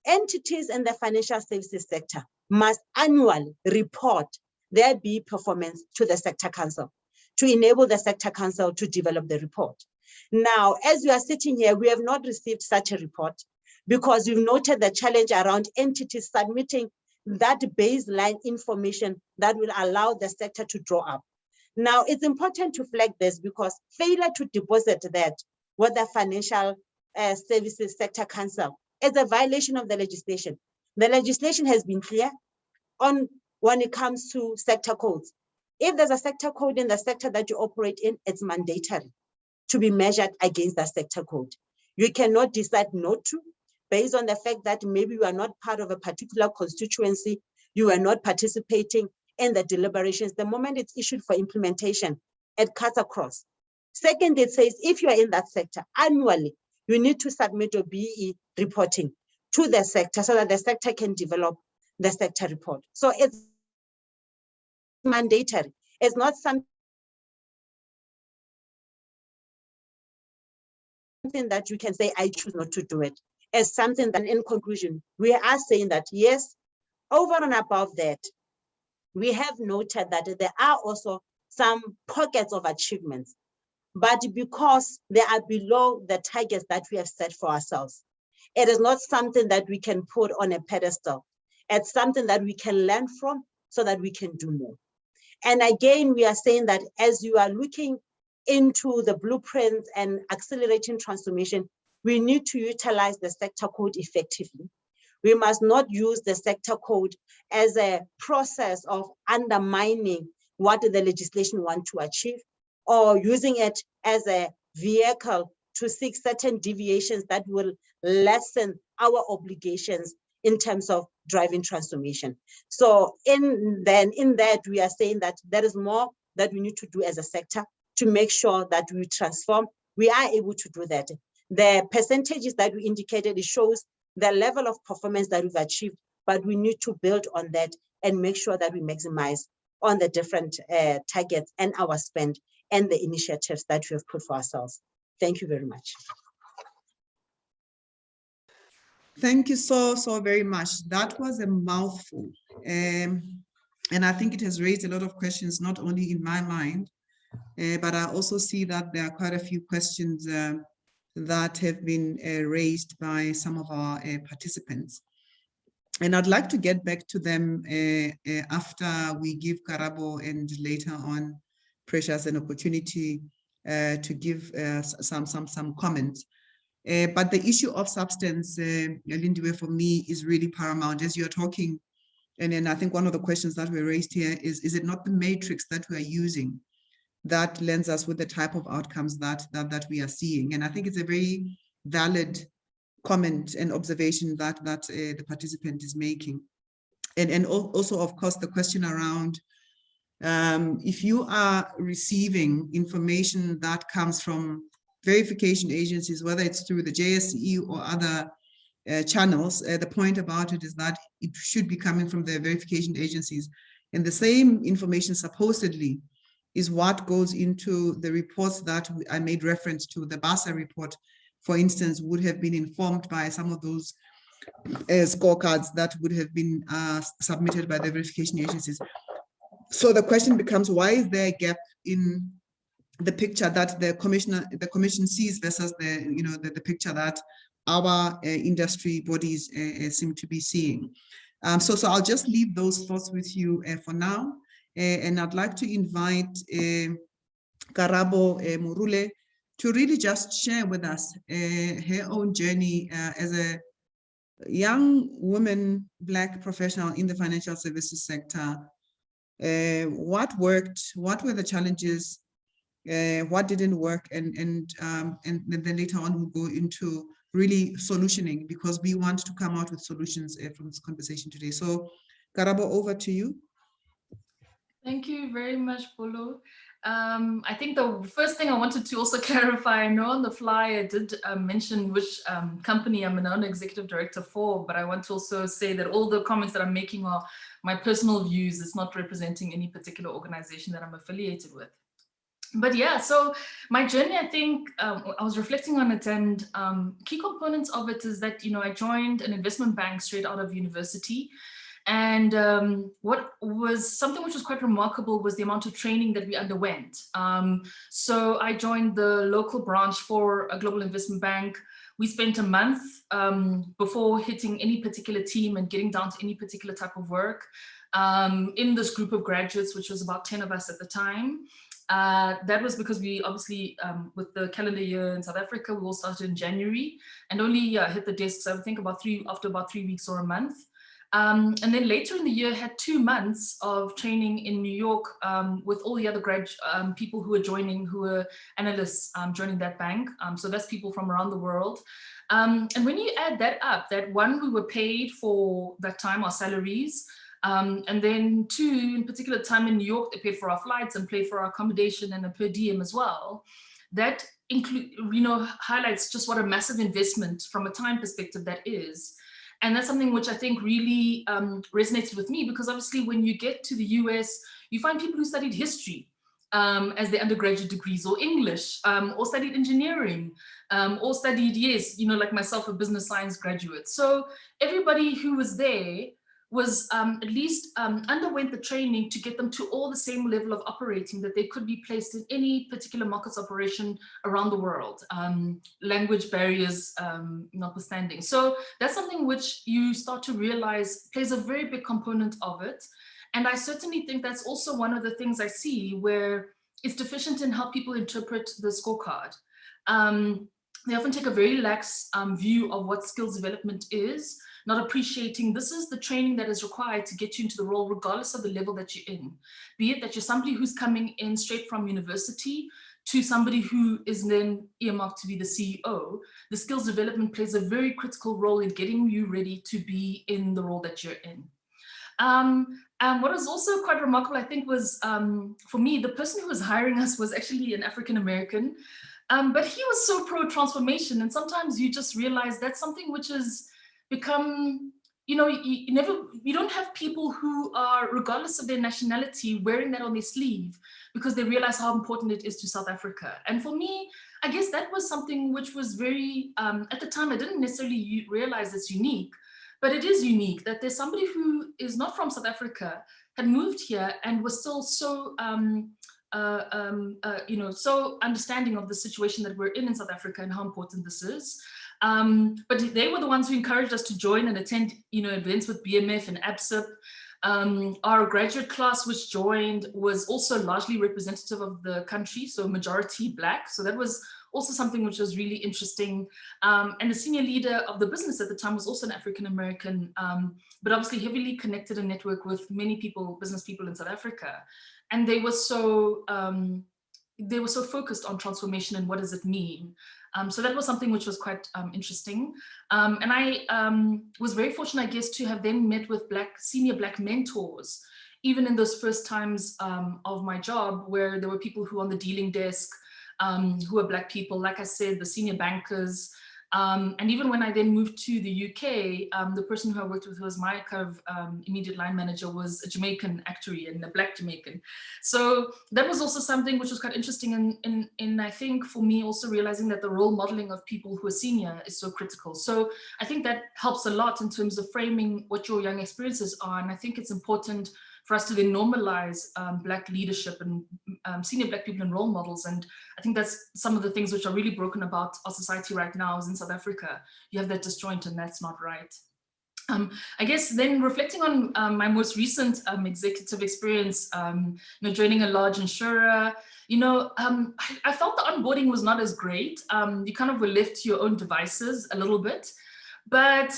entities in the financial services sector must annually report their BEE performance to the sector council to enable the sector council to develop the report. Now, as we are sitting here, we have not received such a report because we've noted the challenge around entities submitting that baseline information that will allow the sector to draw up. Now, it's important to flag this because failure to deposit that with the financial services sector council is a violation of the legislation. The legislation has been clear on when it comes to sector codes. If there's a sector code in the sector that you operate in, it's mandatory to be measured against that sector code. You cannot decide not to, based on the fact that maybe you are not part of a particular constituency, you are not participating in the deliberations. The moment it's issued for implementation, it cuts across. Second, it says if you are in that sector, annually, you need to submit your BEE reporting to the sector so that the sector can develop the sector report. So it's mandatory. It's not something that you can say, I choose not to do it. It's something that, in conclusion, we are saying that, yes, over and above that, we have noted that there are also some pockets of achievements, but because they are below the targets that we have set for ourselves, it is not something that we can put on a pedestal. It's something that we can learn from so that we can do more. And again, we are saying that as you are looking into the blueprints and accelerating transformation, we need to utilize the sector code effectively. We must not use the sector code as a process of undermining what the legislation wants to achieve, or using it as a vehicle to seek certain deviations that will lessen our obligations in terms of driving transformation. So in that, we are saying that there is more that we need to do as a sector to make sure that we transform. We are able to do that. The percentages that we indicated, it shows the level of performance that we've achieved, but we need to build on that and make sure that we maximize on the different targets and our spend and the initiatives that we have put for ourselves. Thank you very much. Thank you so very much. That was a mouthful. And I think it has raised a lot of questions, not only in my mind, but I also see that there are quite a few questions that have been raised by some of our participants. And I'd like to get back to them after we give Karabo and later on Precious an opportunity to give some comments. But the issue of substance, Lindiwe, for me is really paramount as you're talking. And then I think one of the questions that were raised here is it not the matrix that we're using that lends us with the type of outcomes that we are seeing? And I think it's a very valid comment and observation that the participant is making. And also, of course, the question around if you are receiving information that comes from verification agencies, whether it's through the JSE or other channels, the point about it is that it should be coming from the verification agencies. And the same information supposedly is what goes into the reports that I made reference to. The BASA report, for instance, would have been informed by some of those scorecards that would have been submitted by the verification agencies. So the question becomes, why is there a gap in the picture that the commission sees versus the picture that our industry bodies seem to be seeing? So I'll just leave those thoughts with you for now. And I'd like to invite Karabo Murule to really just share with us her own journey as a young woman, Black professional in the financial services sector. What worked? What were the challenges? what didn't work, and then later on we'll go into really solutioning, because we want to come out with solutions from this conversation today. So Karabo, over to you. Thank you very much, Polo. I think the first thing I wanted to also clarify, I know on the fly I did mention which company I'm a non-executive director for, but I want to also say that all the comments that I'm making are my personal views. It's not representing any particular organization that I'm affiliated with. But yeah, so my journey, I think I was reflecting on it, and key components of it is that, you know, I joined an investment bank straight out of university. And what was something which was quite remarkable was the amount of training that we underwent. So I joined the local branch for a global investment bank. We spent a month before hitting any particular team and getting down to any particular type of work in this group of graduates, which was about 10 of us at the time. That was because we obviously, with the calendar year in South Africa, we all started in January and only hit the desks, I think after about 3 weeks or a month. And then later in the year, had 2 months of training in New York with all the other people who were joining, who were analysts joining that bank. So that's people from around the world. And when you add that up, that one, we were paid for that time, our salaries. And then 2, in particular time in New York, they paid for our flights and paid for our accommodation and a per diem as well. That highlights just what a massive investment from a time perspective that is. And that's something which I think really resonated with me, because obviously when you get to the US, you find people who studied history as their undergraduate degrees, or English, or studied engineering, or studied, like myself, a business science graduate. So everybody who was there was at least underwent the training to get them to all the same level of operating, that they could be placed in any particular markets operation around the world, language barriers notwithstanding. So that's something which you start to realize plays a very big component of it. And I certainly think that's also one of the things I see where it's deficient in how people interpret the scorecard. They often take a very lax view of what skills development is, not appreciating this is the training that is required to get you into the role, regardless of the level that you're in. Be it that you're somebody who's coming in straight from university to somebody who is then earmarked to be the CEO, the skills development plays a very critical role in getting you ready to be in the role that you're in. And what was also quite remarkable, I think, was for me, the person who was hiring us was actually an African-American, but he was so pro-transformation. And sometimes you just realize that's something which has become, you don't have people who are, regardless of their nationality, wearing that on their sleeve because they realize how important it is to South Africa. And for me, I guess that was something which was very, at the time, I didn't necessarily realize it's unique, but it is unique that there's somebody who is not from South Africa, had moved here and was still so, so understanding of the situation that we're in South Africa and how important this is. But they were the ones who encouraged us to join and attend, events with BMF and ABSIP. Our graduate class which joined was also largely representative of the country, so majority Black. So that was also something which was really interesting. And the senior leader of the business at the time was also an African-American, but obviously heavily connected and networked with many people, business people in South Africa. And they were so focused on transformation and what does it mean. So that was something which was quite interesting. And I was very fortunate, I guess, to have then met with senior Black mentors, even in those first times of my job, where there were people who on the dealing desk, who were Black people, like I said, the senior bankers. And even when I then moved to the UK, the person who I worked with, who was my kind of immediate line manager, was a Jamaican actuary and a Black Jamaican. So that was also something which was quite interesting. And I think for me also realizing that the role modeling of people who are senior is so critical. So I think that helps a lot in terms of framing what your young experiences are. And I think it's important for us to then normalize Black leadership and senior Black people and role models. And I think that's some of the things which are really broken about our society right now is in South Africa. You have that disjoint and that's not right. I guess then reflecting on my most recent executive experience, joining a large insurer, I felt the onboarding was not as great. You kind of were left to your own devices a little bit. But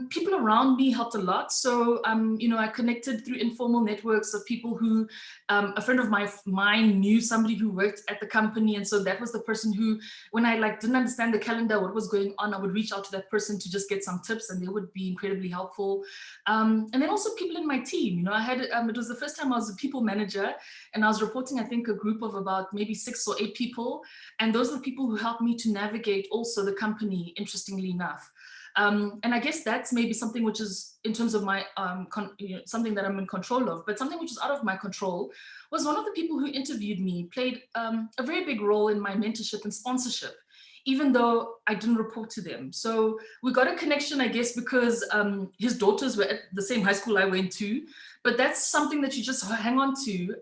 people around me helped a lot. So, you know, I connected through informal networks of people who, a friend of mine knew somebody who worked at the company. And so that was the person who, when I didn't understand the calendar, what was going on, I would reach out to that person to just get some tips, and they would be incredibly helpful. And then also people in my team, you know, I had, it was the first time I was a people manager, and I was reporting, I think, a group of about maybe 6 or 8 people. And those are the people who helped me to navigate also the company, interestingly enough. And I guess that's maybe something which is in terms of my, you know, something that I'm in control of, but something which is out of my control was one of the people who interviewed me played a very big role in my mentorship and sponsorship, even though I didn't report to them. So we got a connection, I guess, because his daughters were at the same high school I went to, but that's something that you just hang on to.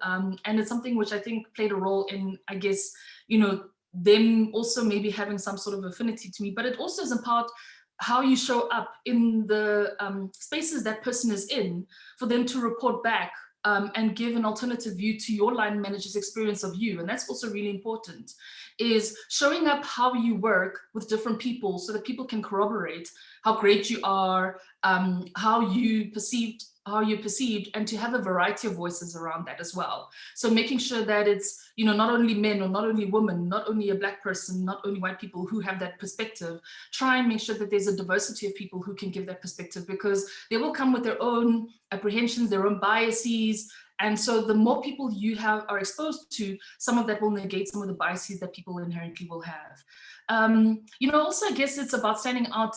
And it's something which I think played a role in, I guess, you know, them also maybe having some sort of affinity to me, but it also is in part how you show up in the spaces that person is in for them to report back and give an alternative view to your line manager's experience of you. And that's also really important, is showing up how you work with different people so that people can corroborate how great you are, how you're perceived, and to have a variety of voices around that as well. So making sure that it's, you know, not only men or not only women, not only a Black person, not only white people who have that perspective, try and make sure that there's a diversity of people who can give that perspective, because they will come with their own apprehensions, their own biases. And so the more people you are exposed to, some of that will negate some of the biases that people inherently will have. You know, also, I guess it's about standing out,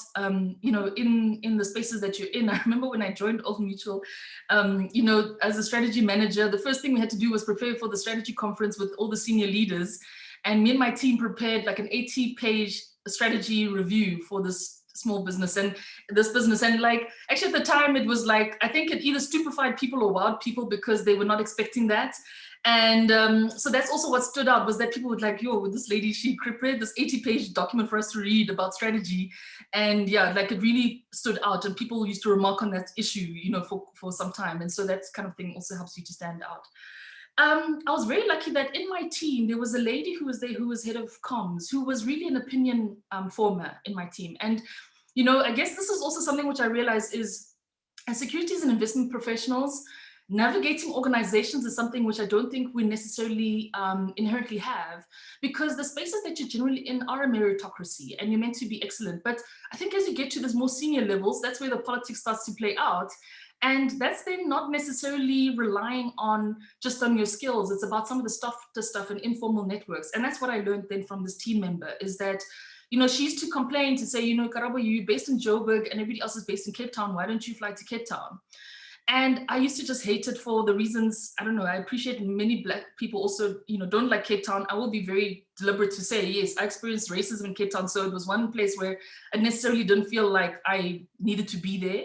you know, in the spaces that you're in. I remember when I joined Old Mutual, you know, as a strategy manager, the first thing we had to do was prepare for the strategy conference with all the senior leaders. And me and my team prepared like an 80-page strategy review for this small business and this business. And like, actually at the time it was like, I think it either stupefied people or wowed people because they were not expecting that. And so that's also what stood out, was that people would like, yo, this lady, she prepared this 80-page document for us to read about strategy. And yeah, like it really stood out, and people used to remark on that issue, you know, for some time. And so that kind of thing also helps you to stand out. I was very lucky that in my team, there was a lady who was there who was head of comms, who was really an opinion former in my team. And, you know, I guess this is also something which I realized is, as securities and investment professionals, navigating organizations is something which I don't think we necessarily inherently have, because the spaces that you're generally in are a meritocracy and you're meant to be excellent. But I think as you get to those more senior levels, that's where the politics starts to play out. And that's then not necessarily relying on just on your skills. It's about some of the stuff and informal networks. And that's what I learned then from this team member, is that, you know, she used to complain to say, you know, Karabo, you're based in Joburg and everybody else is based in Cape Town. Why don't you fly to Cape Town? And I used to just hate it for the reasons, I don't know, I appreciate many Black people also, you know, don't like Cape Town. I will be very deliberate to say, yes, I experienced racism in Cape Town. So it was one place where I necessarily didn't feel like I needed to be there.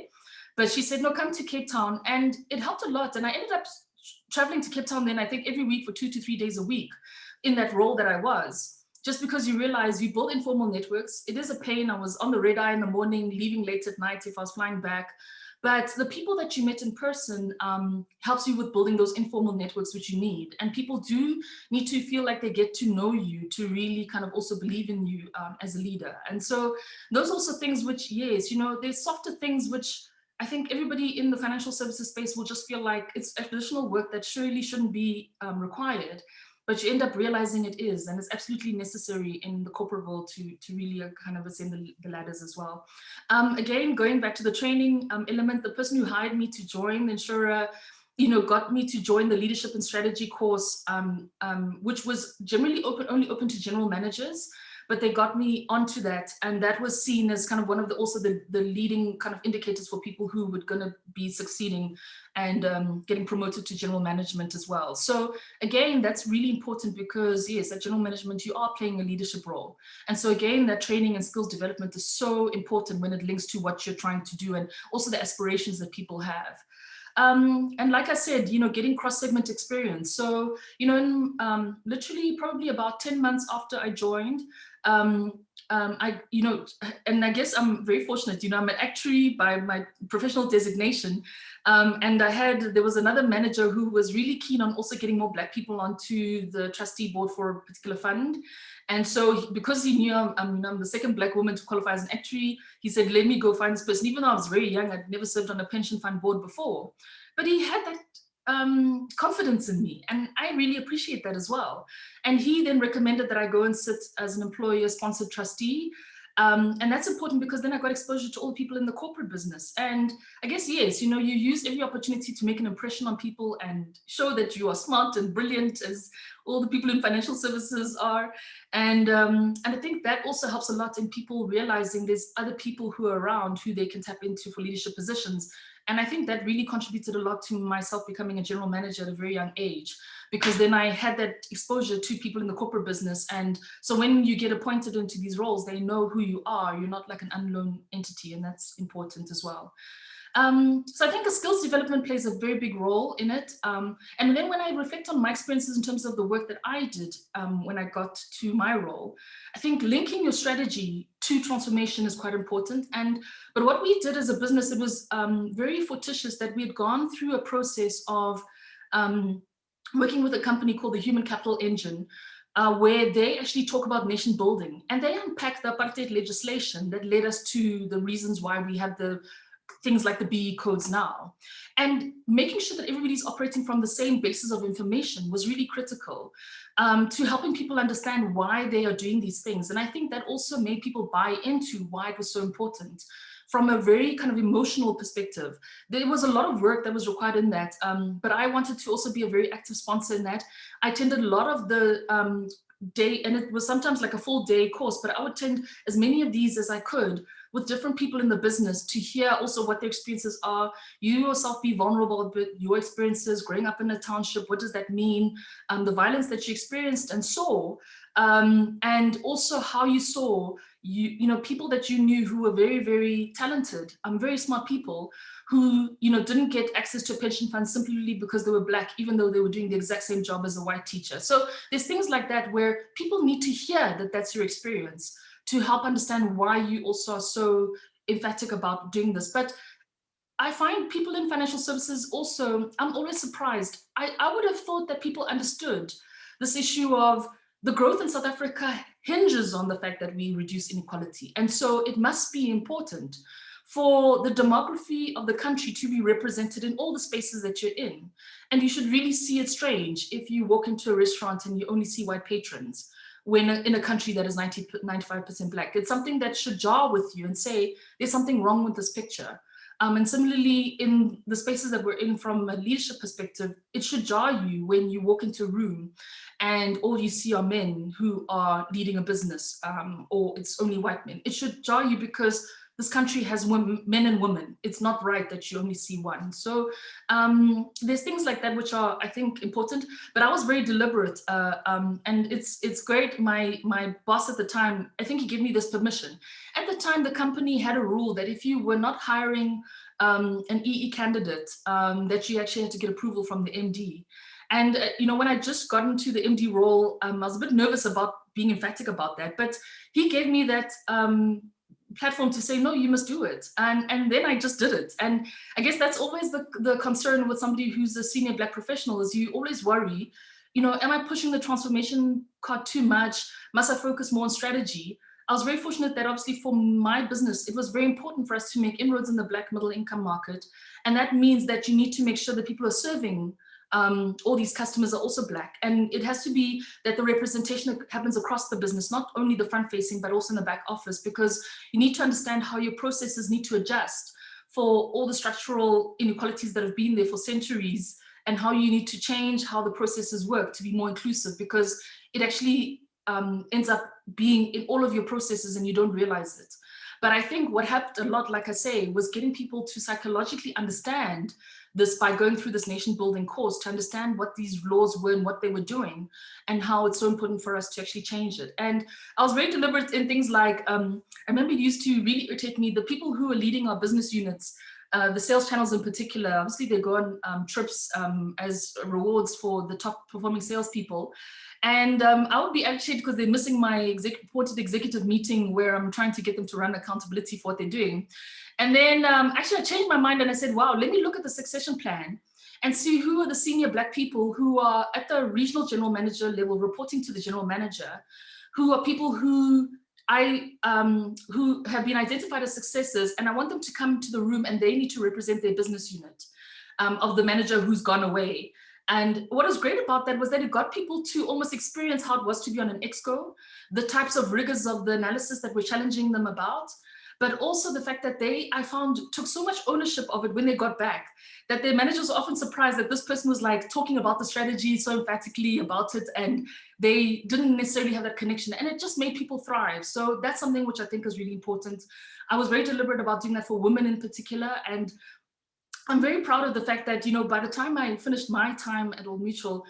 But she said, no, come to Cape Town. And it helped a lot. And I ended up traveling to Cape Town then, I think every week for 2 to 3 days a week in that role that I was. Just because you realize you build informal networks. It is a pain. I was on the red eye in the morning, leaving late at night if I was flying back. But the people that you met in person helps you with building those informal networks which you need. And people do need to feel like they get to know you to really kind of also believe in you as a leader. And so those are also things which, yes, you know, there's softer things which I think everybody in the financial services space will just feel like it's additional work that surely shouldn't be required, but you end up realizing it is, and it's absolutely necessary in the corporate world to really kind of ascend the ladders as well. Again, going back to the training element, the person who hired me to join the insurer, you know, got me to join the leadership and strategy course, which was generally only open to general managers. But they got me onto that, and that was seen as kind of one of the leading kind of indicators for people who were going to be succeeding and getting promoted to general management as well. So again, that's really important, because yes, at general management, you are playing a leadership role. And so again, that training and skills development is so important when it links to what you're trying to do, and also the aspirations that people have. And like I said, you know, getting cross-segment experience. So, you know, in, literally probably about 10 months after I joined, and I guess I'm very fortunate, I'm an actuary by my professional designation. And there was another manager who was really keen on also getting more Black people onto the trustee board for a particular fund. And so because he knew I'm the second Black woman to qualify as an actuary, he said, let me go find this person. Even though I was very young, I'd never served on a pension fund board before, but he had that confidence in me, and I really appreciate that as well. And he then recommended that I go and sit as an employer-sponsored trustee, and that's important because then I got exposure to all the people in the corporate business. And I guess, yes, you use every opportunity to make an impression on people and show that you are smart and brilliant, as all the people in financial services are. And I think that also helps a lot in people realizing there's other people who are around who they can tap into for leadership positions. And I think that really contributed a lot to myself becoming a general manager at a very young age, because then I had that exposure to people in the corporate business. And so when you get appointed into these roles, they know who you are. You're not like an unknown entity, and that's important as well. So I think the skills development plays a very big role in it. And then when I reflect on my experiences in terms of the work that I did when I got to my role, I think linking your strategy to transformation is quite important. But what we did as a business, it was very fortuitous that we had gone through a process of working with a company called the Human Capital Engine, where they actually talk about nation building, and they unpack the apartheid legislation that led us to the reasons why we have the things like the BEE codes now. And making sure that everybody's operating from the same basis of information was really critical to helping people understand why they are doing these things. And I think that also made people buy into why it was so important from a very kind of emotional perspective. There was a lot of work that was required in that, but I wanted to also be a very active sponsor in that. I attended a lot of the day, and it was sometimes like a full day course, but I would attend as many of these as I could with different people in the business to hear also what their experiences are. You yourself be vulnerable about your experiences, growing up in a township, what does that mean? The violence that you experienced and saw, and also how you saw people that you knew who were very, very talented, very smart people who didn't get access to a pension fund simply because they were Black, even though they were doing the exact same job as a white teacher. So there's things like that where people need to hear that that's your experience to help understand why you also are so emphatic about doing this. But I find people in financial services also, I'm always surprised. I would have thought that people understood this issue of the growth in South Africa hinges on the fact that we reduce inequality. And so it must be important for the demography of the country to be represented in all the spaces that you're in. And you should really see it strange if you walk into a restaurant and you only see white patrons when in a country that is 95% Black. It's something that should jar with you and say, there's something wrong with this picture. And similarly, in the spaces that we're in from a leadership perspective, it should jar you when you walk into a room and all you see are men who are leading a business, or it's only white men. It should jar you because this country has men and women. It's not right that you only see one. So there's things like that which are, I think, important. But I was very deliberate, and it's great. My boss at the time, I think he gave me this permission. At the time, the company had a rule that if you were not hiring an EE candidate, that you actually had to get approval from the MD. And when I just got into the MD role, I was a bit nervous about being emphatic about that. But he gave me that platform to say, no, you must do it. And then I just did it. And I guess that's always the concern with somebody who's a senior Black professional, is you always worry, am I pushing the transformation card too much? Must I focus more on strategy? I was very fortunate that obviously for my business, it was very important for us to make inroads in the Black middle income market. And that means that you need to make sure that people are serving all these customers are also Black. And it has to be that the representation happens across the business, not only the front facing, but also in the back office, because you need to understand how your processes need to adjust for all the structural inequalities that have been there for centuries, and how you need to change how the processes work to be more inclusive, because it actually ends up being in all of your processes and you don't realize it. But I think what helped a lot, like I say, was getting people to psychologically understand this by going through this nation building course, to understand what these laws were and what they were doing and how it's so important for us to actually change it. And I was very deliberate in things like, I remember it used to really irritate me, the people who were leading our business units the sales channels in particular. Obviously, they go on trips as rewards for the top performing salespeople. And I would be agitated because they're missing my reported executive meeting where I'm trying to get them to run accountability for what they're doing. And then actually I changed my mind and I said, wow, let me look at the succession plan and see who are the senior Black people who are at the regional general manager level reporting to the general manager, who are people who who have been identified as successes, and I want them to come to the room and they need to represent their business unit of the manager who's gone away. And what was great about that was that it got people to almost experience how it was to be on an exco, the types of rigors of the analysis that we're challenging them about, but also the fact that they, I found, took so much ownership of it when they got back, that their managers were often surprised that this person was like talking about the strategy so emphatically about it, and they didn't necessarily have that connection, and it just made people thrive. So that's something which I think is really important. I was very deliberate about doing that for women in particular, and I'm very proud of the fact that, you know, by the time I finished my time at Old Mutual,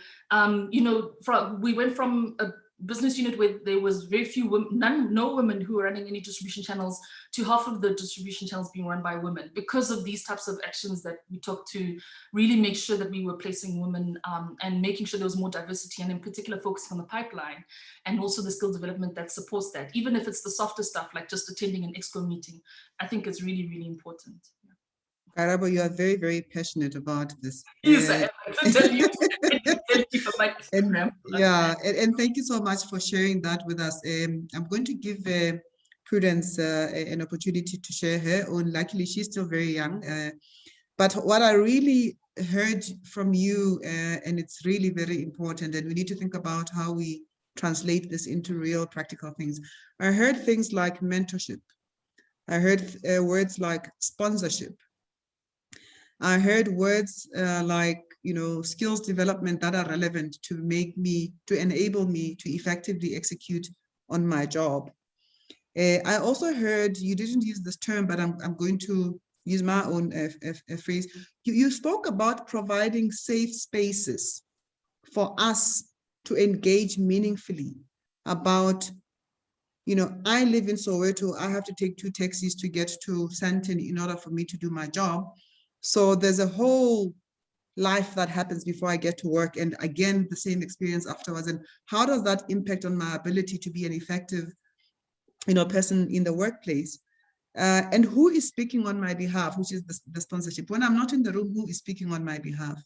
you know, we went from a business unit where there was very few women, no women who were running any distribution channels, to half of the distribution channels being run by women, because of these types of actions that we took to really make sure that we were placing women and making sure there was more diversity, and in particular focusing on the pipeline and also the skill development that supports that, even if it's the softer stuff like just attending an exco meeting. I think it's really, really important. Karabo, you are very, very passionate about this. Yes, I can tell you. And thank you so much for sharing that with us. I'm going to give Prudence an opportunity to share her own. Luckily, she's still very young. But what I really heard from you, and it's really very important, and we need to think about how we translate this into real practical things. I heard things like mentorship. I heard words like sponsorship. I heard words like, you know, skills development that are relevant to enable me to effectively execute on my job. I also heard, you didn't use this term, but I'm going to use my own phrase. You spoke about providing safe spaces for us to engage meaningfully about, you know, I live in Soweto, I have to take 2 taxis to get to Sandton in order for me to do my job. So there's a whole life that happens before I get to work, and again, the same experience afterwards. And how does that impact on my ability to be an effective, you know, person in the workplace? And who is speaking on my behalf, which is the sponsorship. When I'm not in the room, who is speaking on my behalf?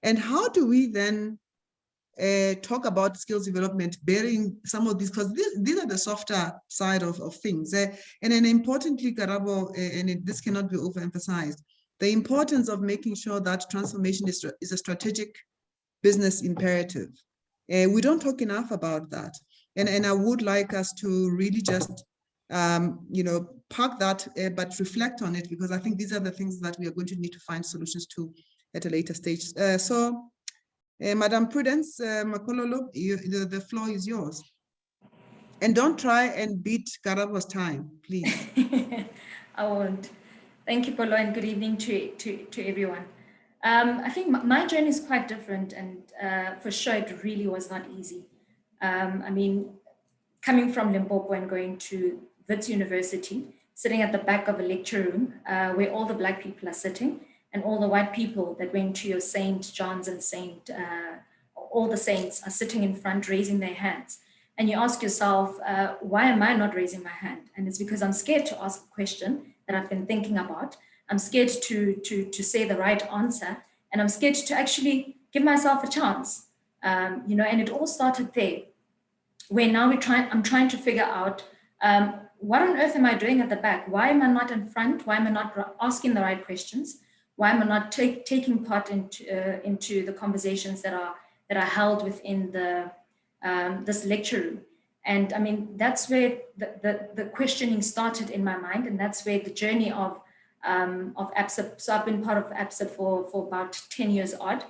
And how do we then talk about skills development, bearing some of these, because these are the softer side of things. And then importantly, Karabo, and this cannot be overemphasized, the importance of making sure that transformation is a strategic business imperative. We don't talk enough about that. And I would like us to really just, you know, park that, but reflect on it, because I think these are the things that we are going to need to find solutions to at a later stage. Madam Prudence Makololo, the floor is yours. And don't try and beat Karabo's time, please. I won't. Thank you, Polo, and good evening to everyone. I think my journey is quite different, and for sure it really was not easy. I mean, coming from Limpopo and going to Wits University, sitting at the back of a lecture room where all the Black people are sitting, and all the white people that went to your St. John's and all the saints are sitting in front raising their hands. And you ask yourself, why am I not raising my hand? And it's because I'm scared to ask a question that I've been thinking about. I'm scared to say the right answer, and I'm scared to actually give myself a chance. You know, and it all started there, where now I'm trying to figure out what on earth am I doing at the back? Why am I not in front? Why am I not asking the right questions? Why am I not taking part into the conversations that are held within this lecture room? And I mean, that's where the questioning started in my mind, and that's where the journey of ABSIP. So I've been part of ABSIP for about 10 years odd,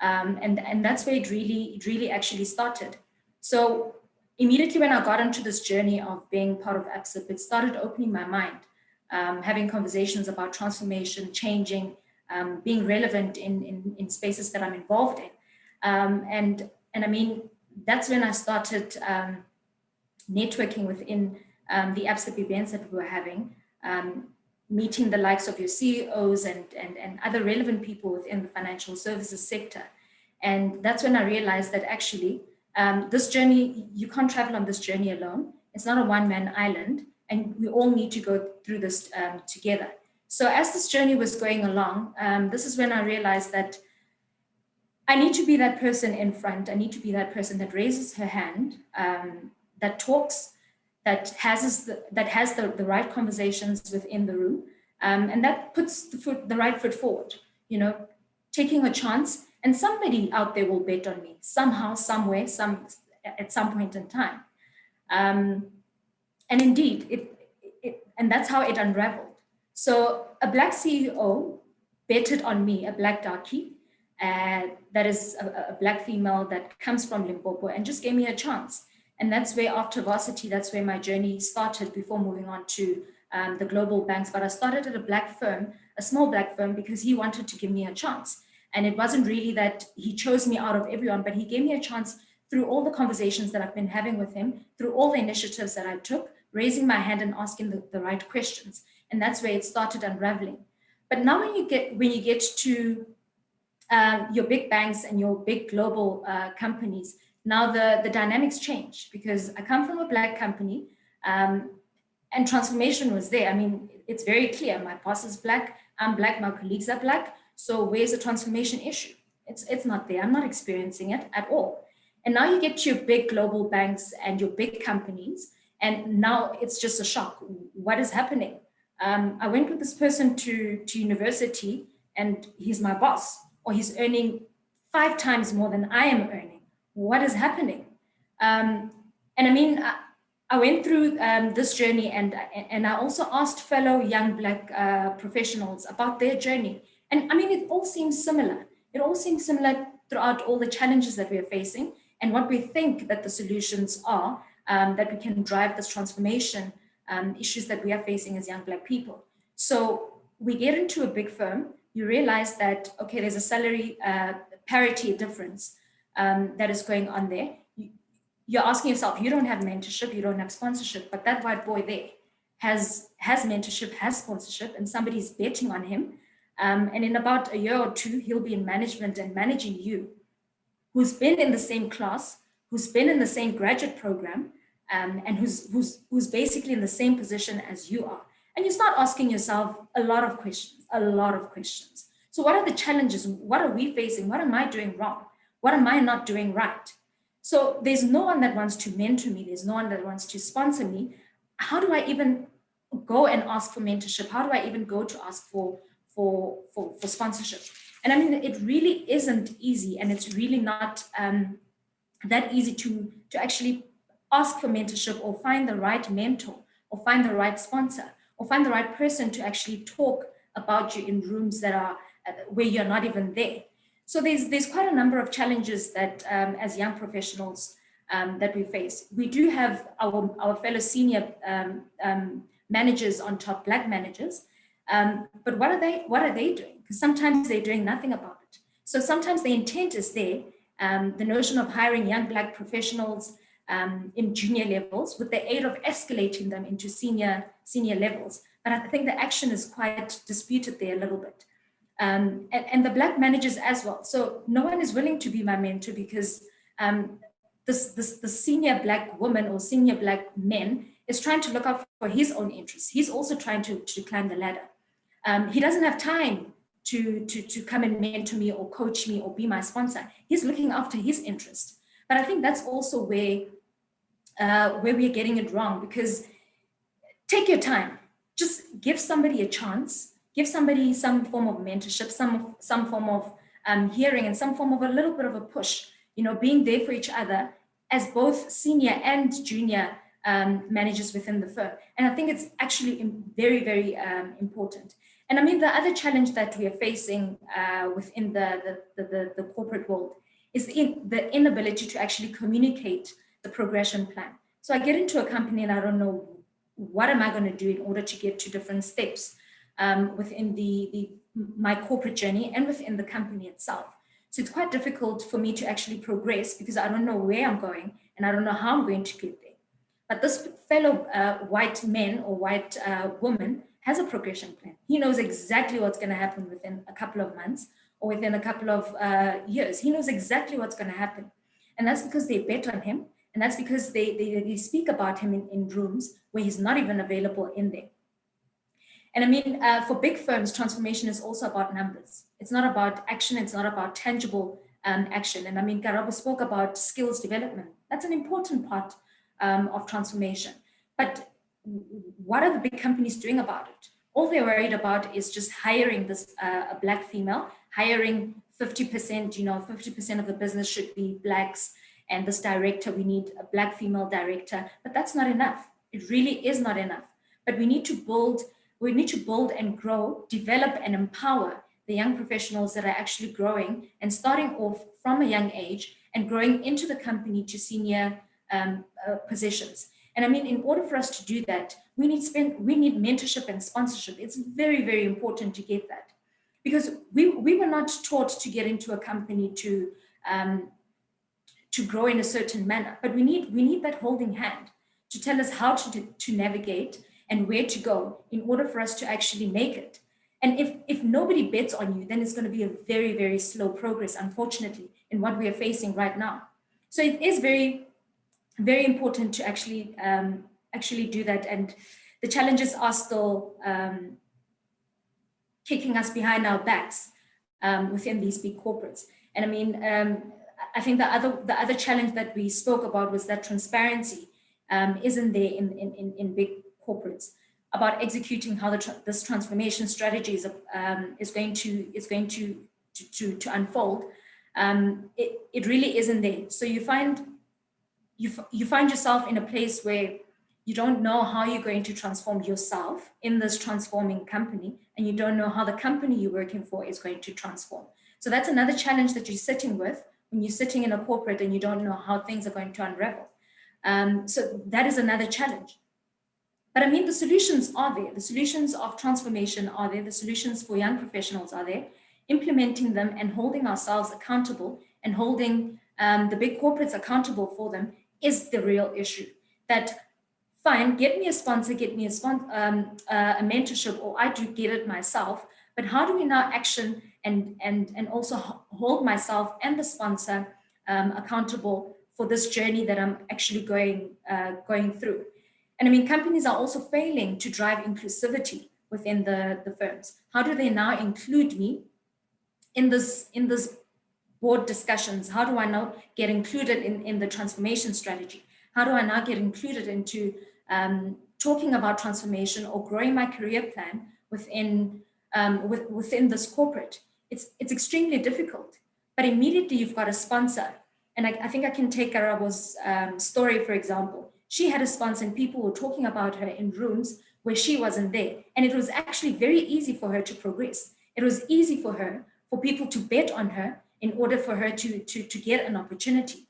and that's where it really actually started. So immediately when I got into this journey of being part of ABSIP, it started opening my mind, having conversations about transformation, changing, being relevant in spaces that I'm involved in, and I mean, that's when I started networking within the ABSIP events that we were having, meeting the likes of your CEOs and other relevant people within the financial services sector. And that's when I realized that actually this journey, you can't travel on this journey alone. It's not a one-man island, and we all need to go through this together. So as this journey was going along, this is when I realized that I need to be that person in front. I need to be that person that raises her hand, that talks, that has the right conversations within the room, and that puts the right foot forward, you know, taking a chance, and somebody out there will bet on me somehow, somewhere, at some point in time. And indeed, and that's how it unraveled. So a Black CEO betted on me, a Black darkie, that is a Black female that comes from Limpopo, and just gave me a chance. And that's where, after varsity, that's where my journey started before moving on to the global banks. But I started at a Black firm, a small Black firm, because he wanted to give me a chance. And it wasn't really that he chose me out of everyone, but he gave me a chance through all the conversations that I've been having with him, through all the initiatives that I took, raising my hand and asking the right questions. And that's where it started unraveling. But now when you get to your big banks and your big global companies, now the dynamics change, because I come from a Black company, and transformation was there. I mean, it's very clear. My boss is Black, I'm Black, my colleagues are Black. So where's the transformation issue? It's not there. I'm not experiencing it at all. And now you get to your big global banks and your big companies, and now it's just a shock. What is happening? I went with this person to university, and he's my boss, or he's earning 5 times more than I am earning. What is happening? And I mean, I went through this journey, and I also asked fellow young Black professionals about their journey. And I mean, it all seems similar. It all seems similar throughout all the challenges that we're facing, and what we think that the solutions are, that we can drive this transformation issues that we are facing as young Black people. So we get into a big firm, you realize that, okay, there's a salary parity difference that is going on there. You're asking yourself, you don't have mentorship, you don't have sponsorship, but that white boy there has mentorship, has sponsorship, and somebody's betting on him. And in about a year or two, he'll be in management and managing you, who's been in the same class, who's been in the same graduate program, and who's basically in the same position as you are. And you start asking yourself a lot of questions. So what are the challenges? What are we facing? What am I doing wrong? What am I not doing right? So there's no one that wants to mentor me. There's no one that wants to sponsor me. How do I even go and ask for mentorship? How do I even go to ask for sponsorship? And I mean, it really isn't easy, and it's really not that easy to actually ask for mentorship, or find the right mentor, or find the right sponsor, or find the right person to actually talk about you in rooms that are where you're not even there. So there's quite a number of challenges that as young professionals that we face. We do have our fellow senior managers on top, Black managers, but what are they doing? Because sometimes they're doing nothing about it. So sometimes the intent is there, the notion of hiring young Black professionals in junior levels with the aid of escalating them into senior levels. But I think the action is quite disputed there a little bit. And the Black managers as well. So no one is willing to be my mentor, because the senior Black woman or senior Black man is trying to look out for his own interests. He's also trying to climb the ladder. He doesn't have time to come and mentor me or coach me or be my sponsor. He's looking after his interest. But I think that's also where we're getting it wrong, because take your time, just give somebody a chance, give somebody some form of mentorship, some form of hearing, and some form of a little bit of a push, you know, being there for each other as both senior and junior managers within the firm. And I think it's actually very, very important. And I mean, the other challenge that we are facing within the corporate world is the inability to actually communicate the progression plan. So I get into a company and I don't know what am I going to do in order to get to different steps within my corporate journey and within the company itself. So it's quite difficult for me to actually progress, because I don't know where I'm going and I don't know how I'm going to get there. But this fellow white man or white woman has a progression plan. He knows exactly what's going to happen within a couple of months or within a couple of years. He knows exactly what's going to happen. And that's because they bet on him. And that's because they speak about him in rooms where he's not even available in there. And I mean, for big firms, transformation is also about numbers. It's not about action. It's not about tangible action. And I mean, Karabo spoke about skills development. That's an important part of transformation. But what are the big companies doing about it? All they're worried about is just hiring this a Black female, hiring 50%, 50% of the business should be Blacks, and this director, we need a Black female director, but that's not enough. It really is not enough. But we need to build and grow, develop and empower the young professionals that are actually growing and starting off from a young age and growing into the company to senior positions. And I mean, in order for us to do that, we need mentorship and sponsorship. It's very, very important to get that, because we were not taught to get into a company to grow in a certain manner, but we need that holding hand to tell us how to navigate and where to go in order for us to actually make it. And if nobody bets on you, then it's going to be a very, very slow progress, unfortunately, in what we are facing right now. So it is very, very important to actually do that. And the challenges are still kicking us behind our backs within these big corporates. And I mean, I think the other challenge that we spoke about was that transparency isn't there in big corporates about executing how this transformation strategy is going to unfold. It really isn't there. So you find yourself in a place where you don't know how you're going to transform yourself in this transforming company, and you don't know how the company you're working for is going to transform. So that's another challenge that you're sitting with when you're sitting in a corporate and you don't know how things are going to unravel. So that is another challenge. But I mean, the solutions are there. The solutions of transformation are there. The solutions for young professionals are there. Implementing them and holding ourselves accountable and holding the big corporates accountable for them is the real issue. That fine, get me a sponsor, get me a mentorship, or I do get it myself. But how do we now action and also hold myself and the sponsor accountable for this journey that I'm actually going through? And I mean, companies are also failing to drive inclusivity within the firms. How do they now include me in this board discussions? How do I now get included in the transformation strategy? How do I now get included into talking about transformation or growing my career plan within this corporate? It's extremely difficult, but immediately you've got a sponsor. And I think I can take Karabo's story, for example. She had a sponsor and people were talking about her in rooms where she wasn't there. And it was actually very easy for her to progress. It was easy for people to bet on her in order for her to get an opportunity.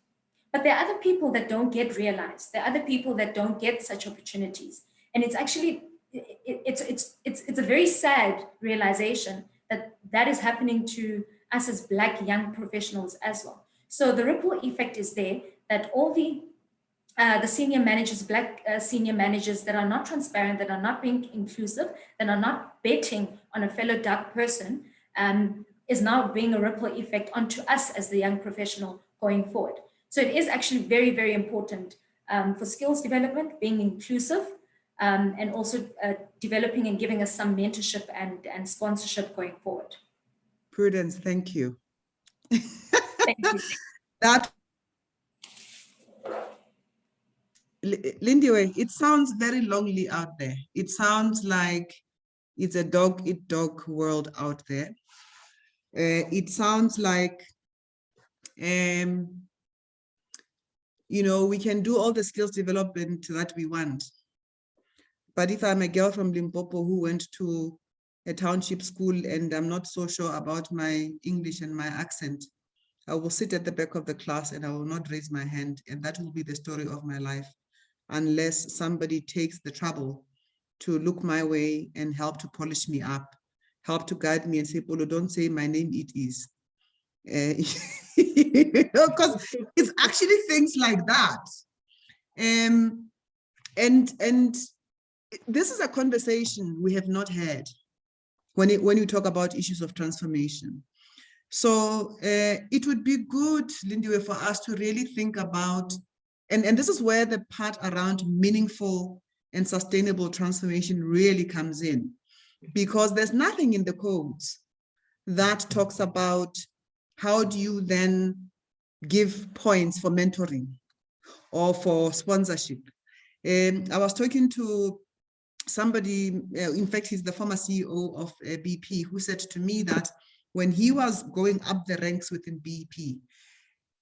But there are other people that don't get realized. There are other people that don't get such opportunities. And it's actually, it's a very sad realization that is happening to us as Black young professionals as well. So the ripple effect is there, that all the senior managers, Black senior managers that are not transparent, that are not being inclusive, that are not betting on a fellow Dark person, is now being a ripple effect onto us as the young professional going forward. So it is actually very, very important for skills development, being inclusive, and also developing and giving us some mentorship and sponsorship going forward. Prudence, thank you. Thank you. That, Lindiwe, it sounds very lonely out there. It sounds like it's a dog-eat-dog world out there. It sounds like, you know, we can do all the skills development that we want. But if I'm a girl from Limpopo who went to a township school and I'm not so sure about my English and my accent, I will sit at the back of the class and I will not raise my hand. And that will be the story of my life, unless somebody takes the trouble to look my way and help to polish me up, help to guide me and say, Polo, don't say my name, it is. Because it's actually things like that. And this is a conversation we have not had when you talk about issues of transformation. So it would be good, Lindiwe, for us to really think about, and this is where the part around meaningful and sustainable transformation really comes in, because there's nothing in the codes that talks about how do you then give points for mentoring or for sponsorship. I was talking to somebody, in fact, he's the former CEO of BP, who said to me that when he was going up the ranks within BP,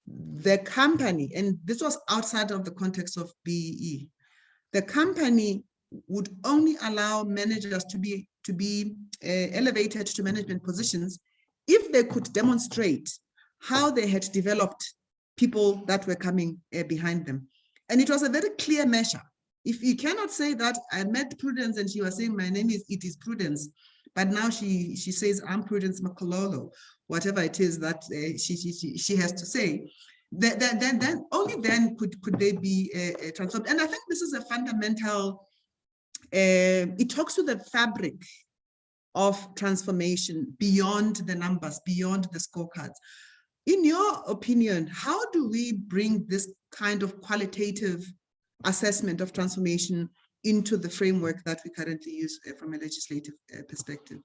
the company, and this was outside of the context of BEE, the company would only allow managers to be elevated to management positions if they could demonstrate how they had developed people that were coming behind them. And it was a very clear measure. If you cannot say that I met Prudence and she was saying my name is Prudence, but now she says I'm Prudence Makololo, whatever it is that she has to say, then only then could they be transformed. And I think this is a fundamental, it talks to the fabric of transformation beyond the numbers, beyond the scorecards. In your opinion, how do we bring this kind of qualitative assessment of transformation into the framework that we currently use from a legislative perspective?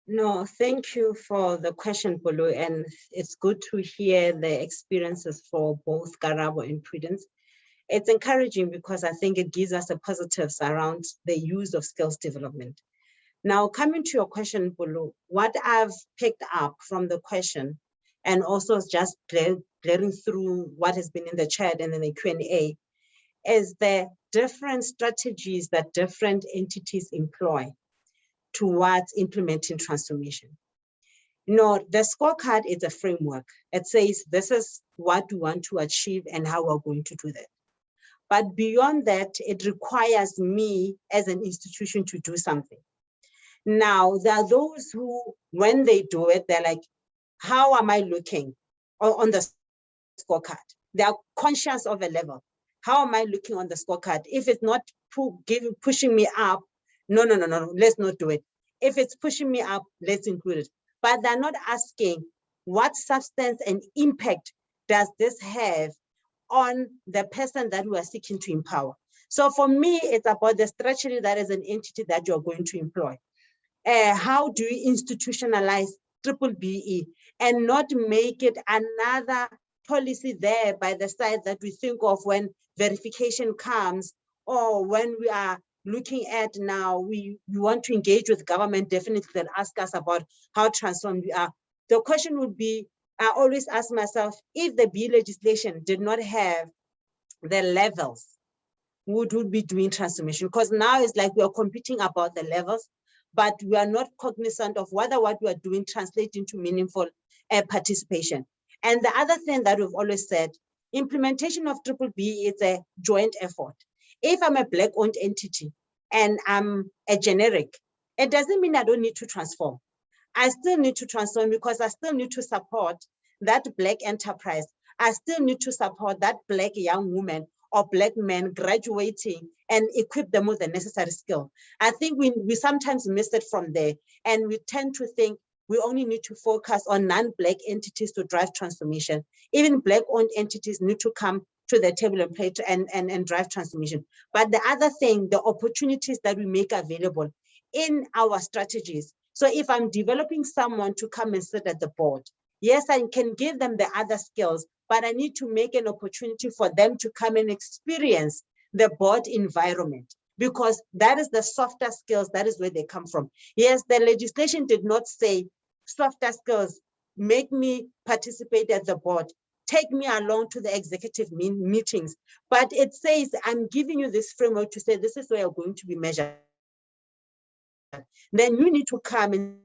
No, thank you for the question, Bolu, and it's good to hear the experiences for both Karabo and Prudence. It's encouraging because I think it gives us a positives around the use of skills development. Now, coming to your question, Bolu, what I've picked up from the question, and also just glaring through what has been in the chat and in the Q&A, is the different strategies that different entities employ towards implementing transformation. You know, the scorecard is a framework. It says this is what we want to achieve and how we're going to do that. But beyond that, it requires me as an institution to do something. Now, there are those who, when they do it, they're like, how am I looking on the scorecard? They are conscious of a level. How am I looking on the scorecard? If it's not pushing me up, no, let's not do it. If it's pushing me up, let's include it. But they're not asking what substance and impact does this have on the person that we are seeking to empower. So for me, it's about the strategy that is an entity that you're going to employ. How do you institutionalize BBBEE and not make it another policy there by the side that we think of when verification comes, or when we are looking at now, we want to engage with government, definitely that ask us about how transformed we are. The question would be, I always ask myself, if the BEE legislation did not have the levels, would we be doing transformation? Because now it's like we are competing about the levels, but we are not cognizant of whether what we are doing translates into meaningful participation. And the other thing that we've always said, implementation of BBBEE is a joint effort. If I'm a Black-owned entity and I'm a generic, it doesn't mean I don't need to transform. I still need to transform because I still need to support that Black enterprise. I still need to support that Black young woman or Black man graduating and equip them with the necessary skill. I think we sometimes miss it from there, and we tend to think we only need to focus on non-Black entities to drive transformation. Even Black-owned entities need to come to the table and play and drive transformation. But the other thing, the opportunities that we make available in our strategies. So if I'm developing someone to come and sit at the board, yes, I can give them the other skills, but I need to make an opportunity for them to come and experience the board environment, because that is the softer skills, that is where they come from. Yes, the legislation did not say softer skills, make me participate at the board, take me along to the executive meetings, but it says, I'm giving you this framework to say, this is where you're going to be measured. Then you need to come and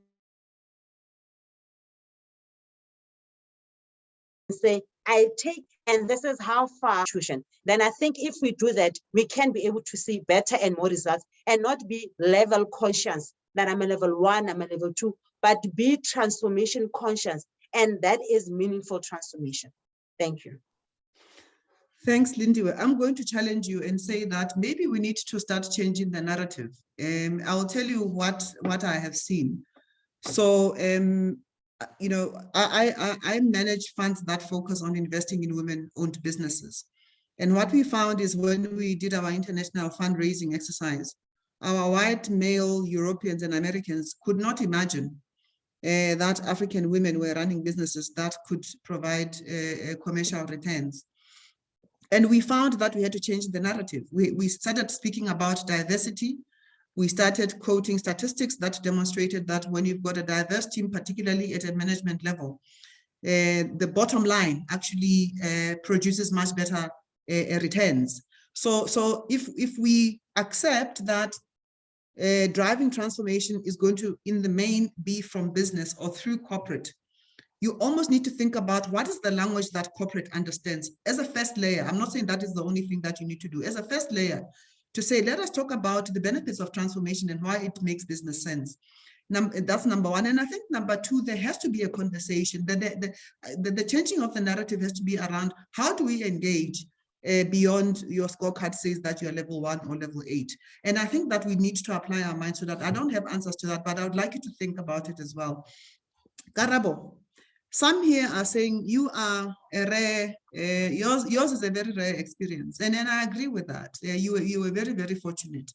say, I take, and this is how far tuition. Then I think if we do that, we can be able to see better and more results and not be level conscious that I'm a level 1, I'm a level 2, but be transformation conscious. And that is meaningful transformation. Thank you. Thanks, Lindiwe. I'm going to challenge you and say that maybe we need to start changing the narrative. I'll tell you what I have seen. So, you know, I manage funds that focus on investing in women-owned businesses. And what we found is when we did our international fundraising exercise, our white male Europeans and Americans could not imagine that African women were running businesses that could provide commercial returns. And we found that we had to change the narrative. We started speaking about diversity. We started quoting statistics that demonstrated that when you've got a diverse team, particularly at a management level, the bottom line actually produces much better returns. So if we accept that driving transformation is going to, in the main, be from business or through corporate, you almost need to think about what is the language that corporate understands as a first layer. I'm not saying that is the only thing that you need to do. As a first layer, to say, let us talk about the benefits of transformation and why it makes business sense. That's number one. And I think number two, there has to be a conversation. The changing of the narrative has to be around how do we engage beyond your scorecard says that you're level 1 or level 8. And I think that we need to apply our minds to that. I don't have answers to that, but I would like you to think about it as well. Karabo, some here are saying you are a rare, yours is a very rare experience. And I agree with that. You were very, very fortunate.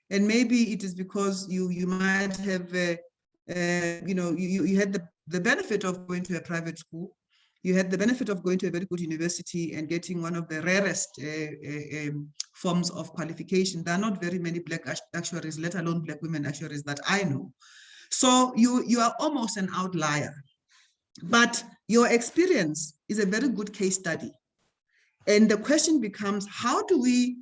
And maybe it is because you might have, you know, you had the benefit of going to a private school. You had the benefit of going to a very good university and getting one of the rarest forms of qualification. There are not very many Black actuaries, let alone Black women actuaries that I know. So you are almost an outlier. But your experience is a very good case study. And the question becomes, how do we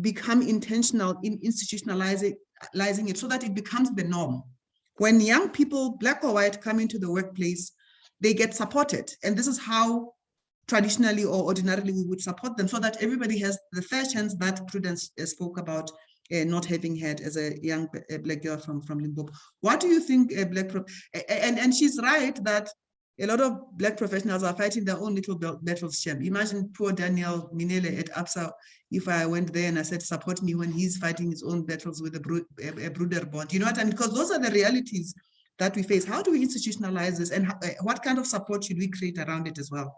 become intentional in institutionalizing it so that it becomes the norm? When young people, Black or white, come into the workplace, they get supported. And this is how traditionally or ordinarily we would support them, so that everybody has the fair chance that Prudence spoke about not having had as a young Black girl from Limpopo. What do you think, and she's right that a lot of Black professionals are fighting their own little battles. Imagine poor Daniel Minele at ABSA, if I went there and I said, support me when he's fighting his own battles with a brooder bond. You know what I mean? Because those are the realities that we face. How do we institutionalize this, and what kind of support should we create around it as well?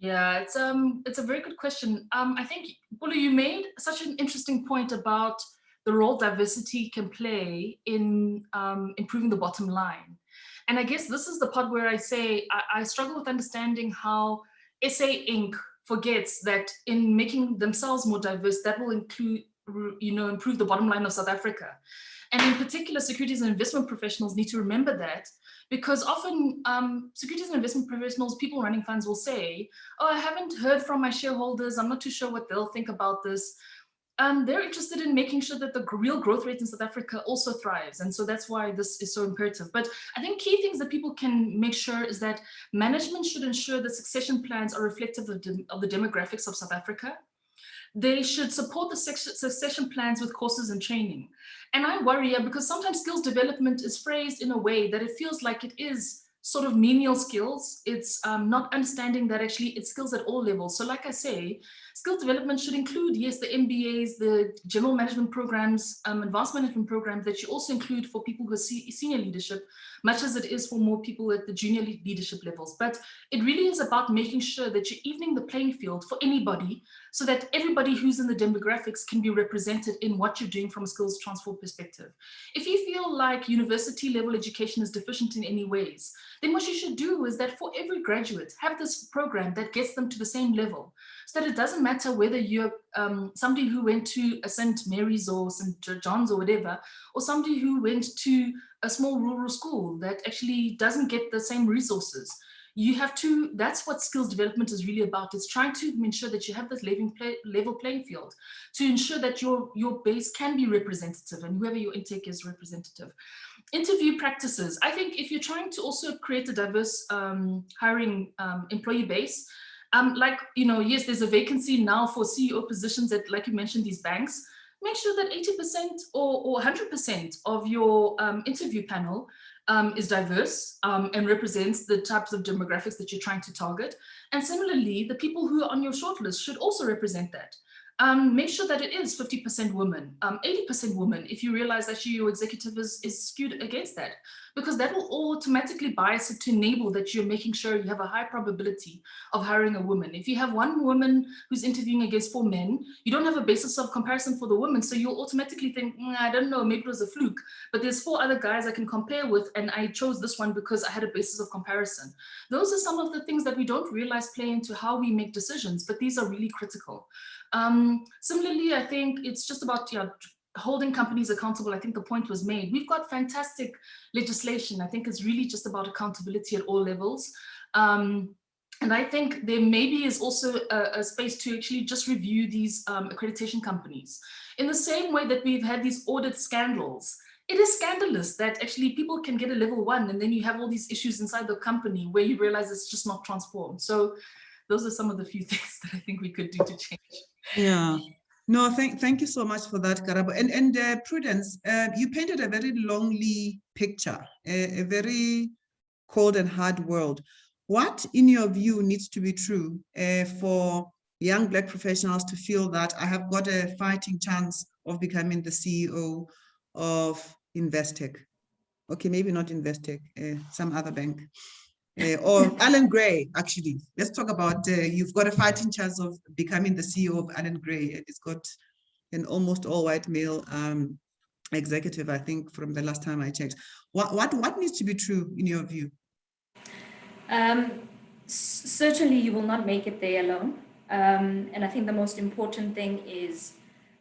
Yeah, it's a very good question. I think, Bulu, you made such an interesting point about the role diversity can play in improving the bottom line. And I guess this is the part where I say I struggle with understanding how SA Inc. forgets that in making themselves more diverse, that will include, you know, improve the bottom line of South Africa. And in particular, securities and investment professionals need to remember that, because often securities and investment professionals, people running funds will say, oh, I haven't heard from my shareholders. I'm not too sure what they'll think about this. They're interested in making sure that the real growth rate in South Africa also thrives. And so that's why this is so imperative. But I think key things that people can make sure is that management should ensure that succession plans are reflective of the demographics of South Africa. They should support the succession plans with courses and training. And I worry because sometimes skills development is phrased in a way that it feels like it is sort of menial skills. It's not understanding that actually it's skills at all levels. So like I say, skill development should include, yes, the MBAs, the general management programs, advanced management programs that you also include for people who are senior leadership, much as it is for more people at the junior leadership levels. But it really is about making sure that you're evening the playing field for anybody, so that everybody who's in the demographics can be represented in what you're doing from a skills transfer perspective. If you feel like university level education is deficient in any ways, then what you should do is that for every graduate, have this program that gets them to the same level, so that it doesn't matter whether you're somebody who went to a St. Mary's or St. John's or whatever, or somebody who went to a small rural school that actually doesn't get the same resources. You have to, that's what skills development is really about. It's trying to ensure that you have this level playing field to ensure that your base can be representative and whoever your intake is representative. Interview practices. I think if you're trying to also create a diverse hiring employee base, like, you know, yes, there's a vacancy now for CEO positions at, like you mentioned, these banks. Make sure that 80% or 100% of your interview panel is diverse and represents the types of demographics that you're trying to target. And similarly, the people who are on your shortlist should also represent that. Make sure that it is 50% women, 80% women, if you realize actually your executive is skewed against that, because that will automatically bias it to enable that you're making sure you have a high probability of hiring a woman. If you have one woman who's interviewing against 4 men, you don't have a basis of comparison for the woman, so you'll automatically think, I don't know, maybe it was a fluke, but there's 4 other guys I can compare with, and I chose this one because I had a basis of comparison. Those are some of the things that we don't realize play into how we make decisions, but these are really critical. Similarly, I think it's just about holding companies accountable. I think the point was made. We've got fantastic legislation. I think it's really just about accountability at all levels. And I think there maybe is also a space to actually just review these accreditation companies. In the same way that we've had these audit scandals, it is scandalous that actually people can get a level 1 and then you have all these issues inside the company where you realize it's just not transformed. So those are some of the few things that I think we could do to change. Yeah. No, thank you so much for that, Karabo. And Prudence, you painted a very lonely picture, a very cold and hard world. What, in your view, needs to be true for young Black professionals to feel that I have got a fighting chance of becoming the CEO of Investec? Okay, maybe not Investec, some other bank. Or Alan Gray, actually. Let's talk about, you've got a fighting chance of becoming the CEO of Alan Gray. It's got an almost all white male executive, I think, from the last time I checked. What needs to be true in your view? Certainly you will not make it there alone. And I think the most important thing is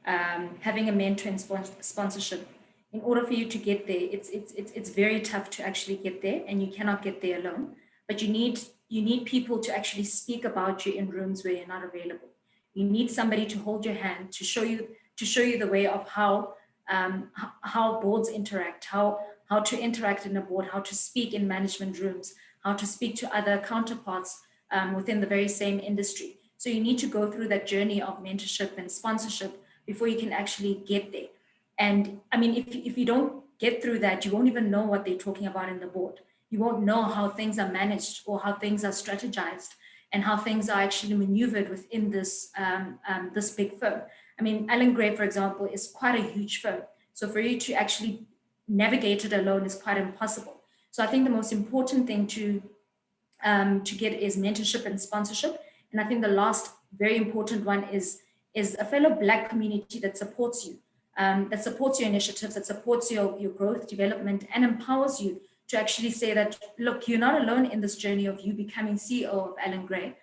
having a mentor and sponsorship. In order for you to get there, it's very tough to actually get there, and you cannot get there alone. But you need people to actually speak about you in rooms where you're not available. You need somebody to hold your hand, to show you the way of how boards interact, how to interact in a board, how to speak in management rooms, how to speak to other counterparts within the very same industry. So you need to go through that journey of mentorship and sponsorship before you can actually get there. And I mean, if you don't get through that, you won't even know what they're talking about in the board. You won't know how things are managed or how things are strategized and how things are actually maneuvered within this, this big firm. I mean, Alan Gray, for example, is quite a huge firm. So for you to actually navigate it alone is quite impossible. So I think the most important thing to get is mentorship and sponsorship. And I think the last very important one is a fellow Black community that supports you. That supports your initiatives, that supports your growth, development, and empowers you to actually say that, look, you're not alone in this journey of you becoming CEO of Alan Gray,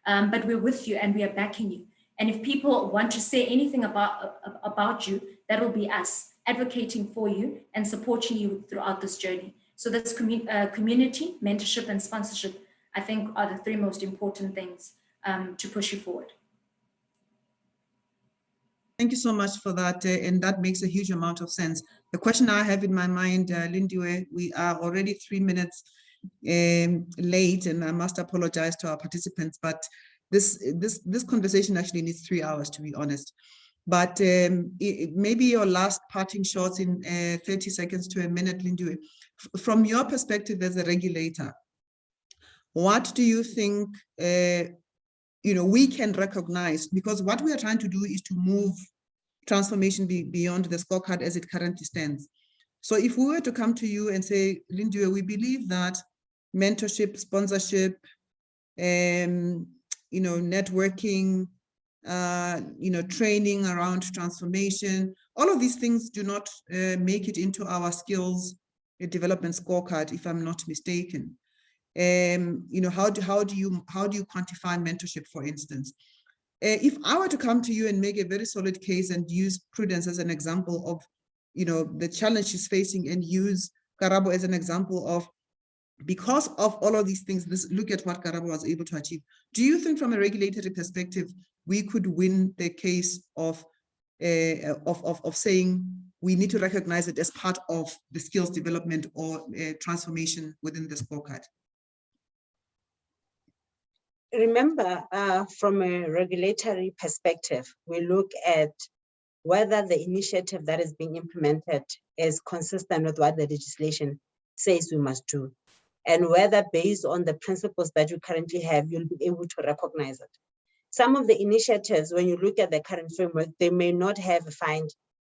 but we're with you and we are backing you. And if people want to say anything about you, that'll be us advocating for you and supporting you throughout this journey. So that's community, mentorship, and sponsorship, I think, are the 3 most important things to push you forward. Thank you so much for that, and that makes a huge amount of sense. The question I have in my mind, Lindiwe, we are already 3 minutes late, and I must apologize to our participants, but this conversation actually needs 3 hours, to be honest. But maybe your last parting shots in 30 seconds to a minute, Lindiwe. From your perspective as a regulator, what do you think we can recognize? Because what we are trying to do is to move transformation beyond the scorecard as it currently stands. So if we were to come to you and say, Lindiwe, we believe that mentorship, sponsorship, networking, training around transformation, all of these things do not make it into our skills development scorecard, if I'm not mistaken. How do you quantify mentorship, for instance? If I were to come to you and make a very solid case and use Prudence as an example of the challenge she's facing, and use Karabo as an example of, because of all of these things, look at what Karabo was able to achieve. Do you think from a regulatory perspective, we could win the case of saying we need to recognize it as part of the skills development or transformation within the scorecard? Remember, from a regulatory perspective, we look at whether the initiative that is being implemented is consistent with what the legislation says we must do. And whether based on the principles that you currently have, you'll be able to recognize it. Some of the initiatives, when you look at the current framework, they may not have found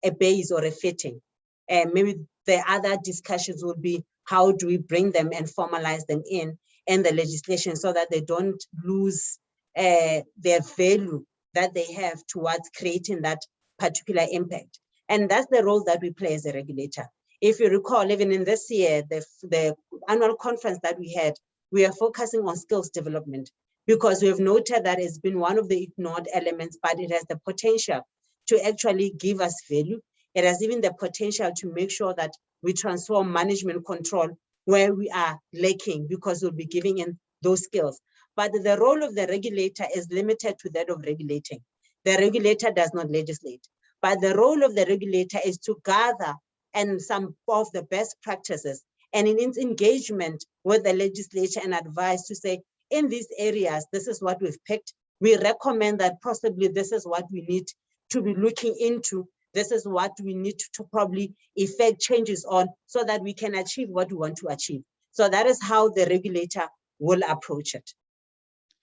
a base or a fitting. And maybe the other discussions will be how do we bring them and formalize them in the legislation so that they don't lose their value that they have towards creating that particular impact. And that's the role that we play as a regulator. If you recall, even in this year, the annual conference that we had, we are focusing on skills development because we have noted that it's been one of the ignored elements, but it has the potential to actually give us value. It has even the potential to make sure that we transform management control where we are lacking because we'll be giving in those skills. But the role of the regulator is limited to that of regulating. The regulator does not legislate, but the role of the regulator is to gather and some of the best practices and in its engagement with the legislature and advice to say, in these areas, this is what we've picked. We recommend that possibly this is what we need to be looking into. This is what we need to probably effect changes on so that we can achieve what we want to achieve. So that is how the regulator will approach it.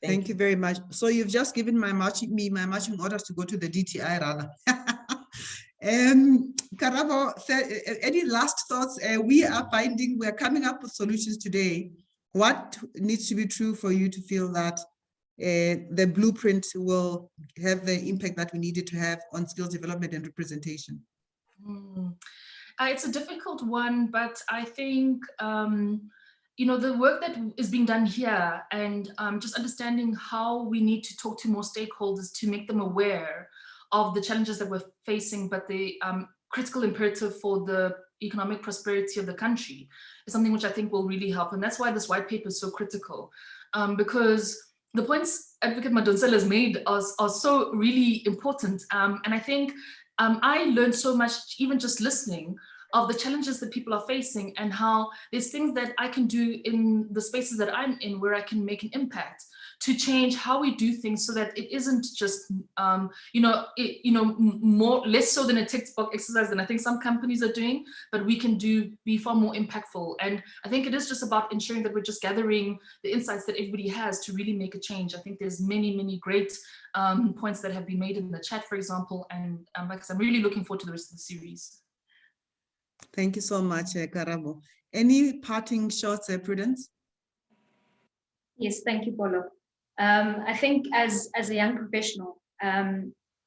Thank you very much. So you've just given my marching orders to go to the DTI rather. Karabo, any last thoughts? We're coming up with solutions today. What needs to be true for you to feel that the blueprint will have the impact that we needed to have on skills development and representation? It's a difficult one, but I think you know, the work that is being done here and just understanding how we need to talk to more stakeholders to make them aware of the challenges that we're facing, but the critical imperative for the economic prosperity of the country is something which I think will really help. And that's why this white paper is so critical, because the points Advocate Madonsela has made are so really important. And I think I learned so much, even just listening, of the challenges that people are facing and how there's things that I can do in the spaces that I'm in where I can make an impact to change how we do things so that it isn't just, less so than a tick box exercise than I think some companies are doing, but we can be far more impactful. And I think it is just about ensuring that we're just gathering the insights that everybody has to really make a change. I think there's many, many great points that have been made in the chat, for example, and like I said, I'm really looking forward to the rest of the series. Thank you so much, Karabo. Any parting shots, Prudence? Yes, thank you, Polo. I think as a young professional,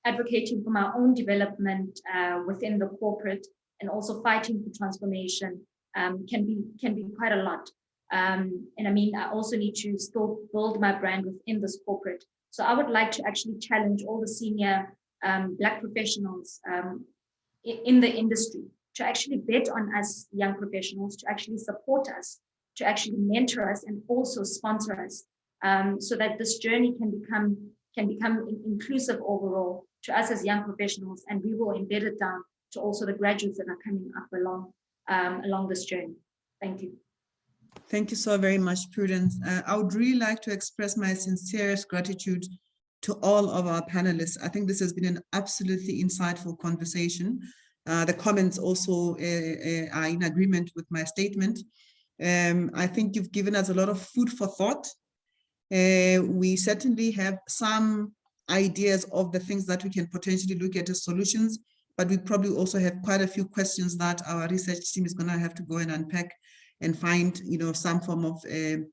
advocating for my own development within the corporate and also fighting for transformation can be quite a lot. And I mean, I also need to still build my brand within this corporate. So I would like to actually challenge all the senior Black professionals in the industry to actually bet on us young professionals, to actually support us, to actually mentor us and also sponsor us, so that this journey can become inclusive overall to us as young professionals, and we will embed it down to also the graduates that are coming up along this journey. Thank you. Thank you so very much, Prudence. I would really like to express my sincerest gratitude to all of our panelists. I think this has been an absolutely insightful conversation. The comments also are in agreement with my statement. I think you've given us a lot of food for thought. We certainly have some ideas of the things that we can potentially look at as solutions, but we probably also have quite a few questions that our research team is going to have to go and unpack and find, some form of a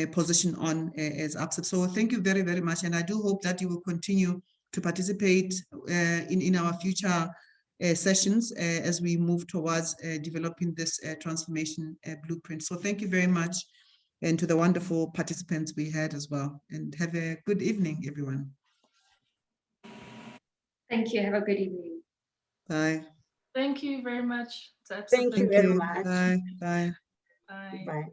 position on as ABSIP. So thank you very, very much. And I do hope that you will continue to participate in our future sessions as we move towards developing this transformation blueprint. So thank you very much, and to the wonderful participants we had as well. And have a good evening, everyone. Thank you. Have a good evening. Bye. Thank you very much. Thank you very much. Bye. Bye. Bye. Bye.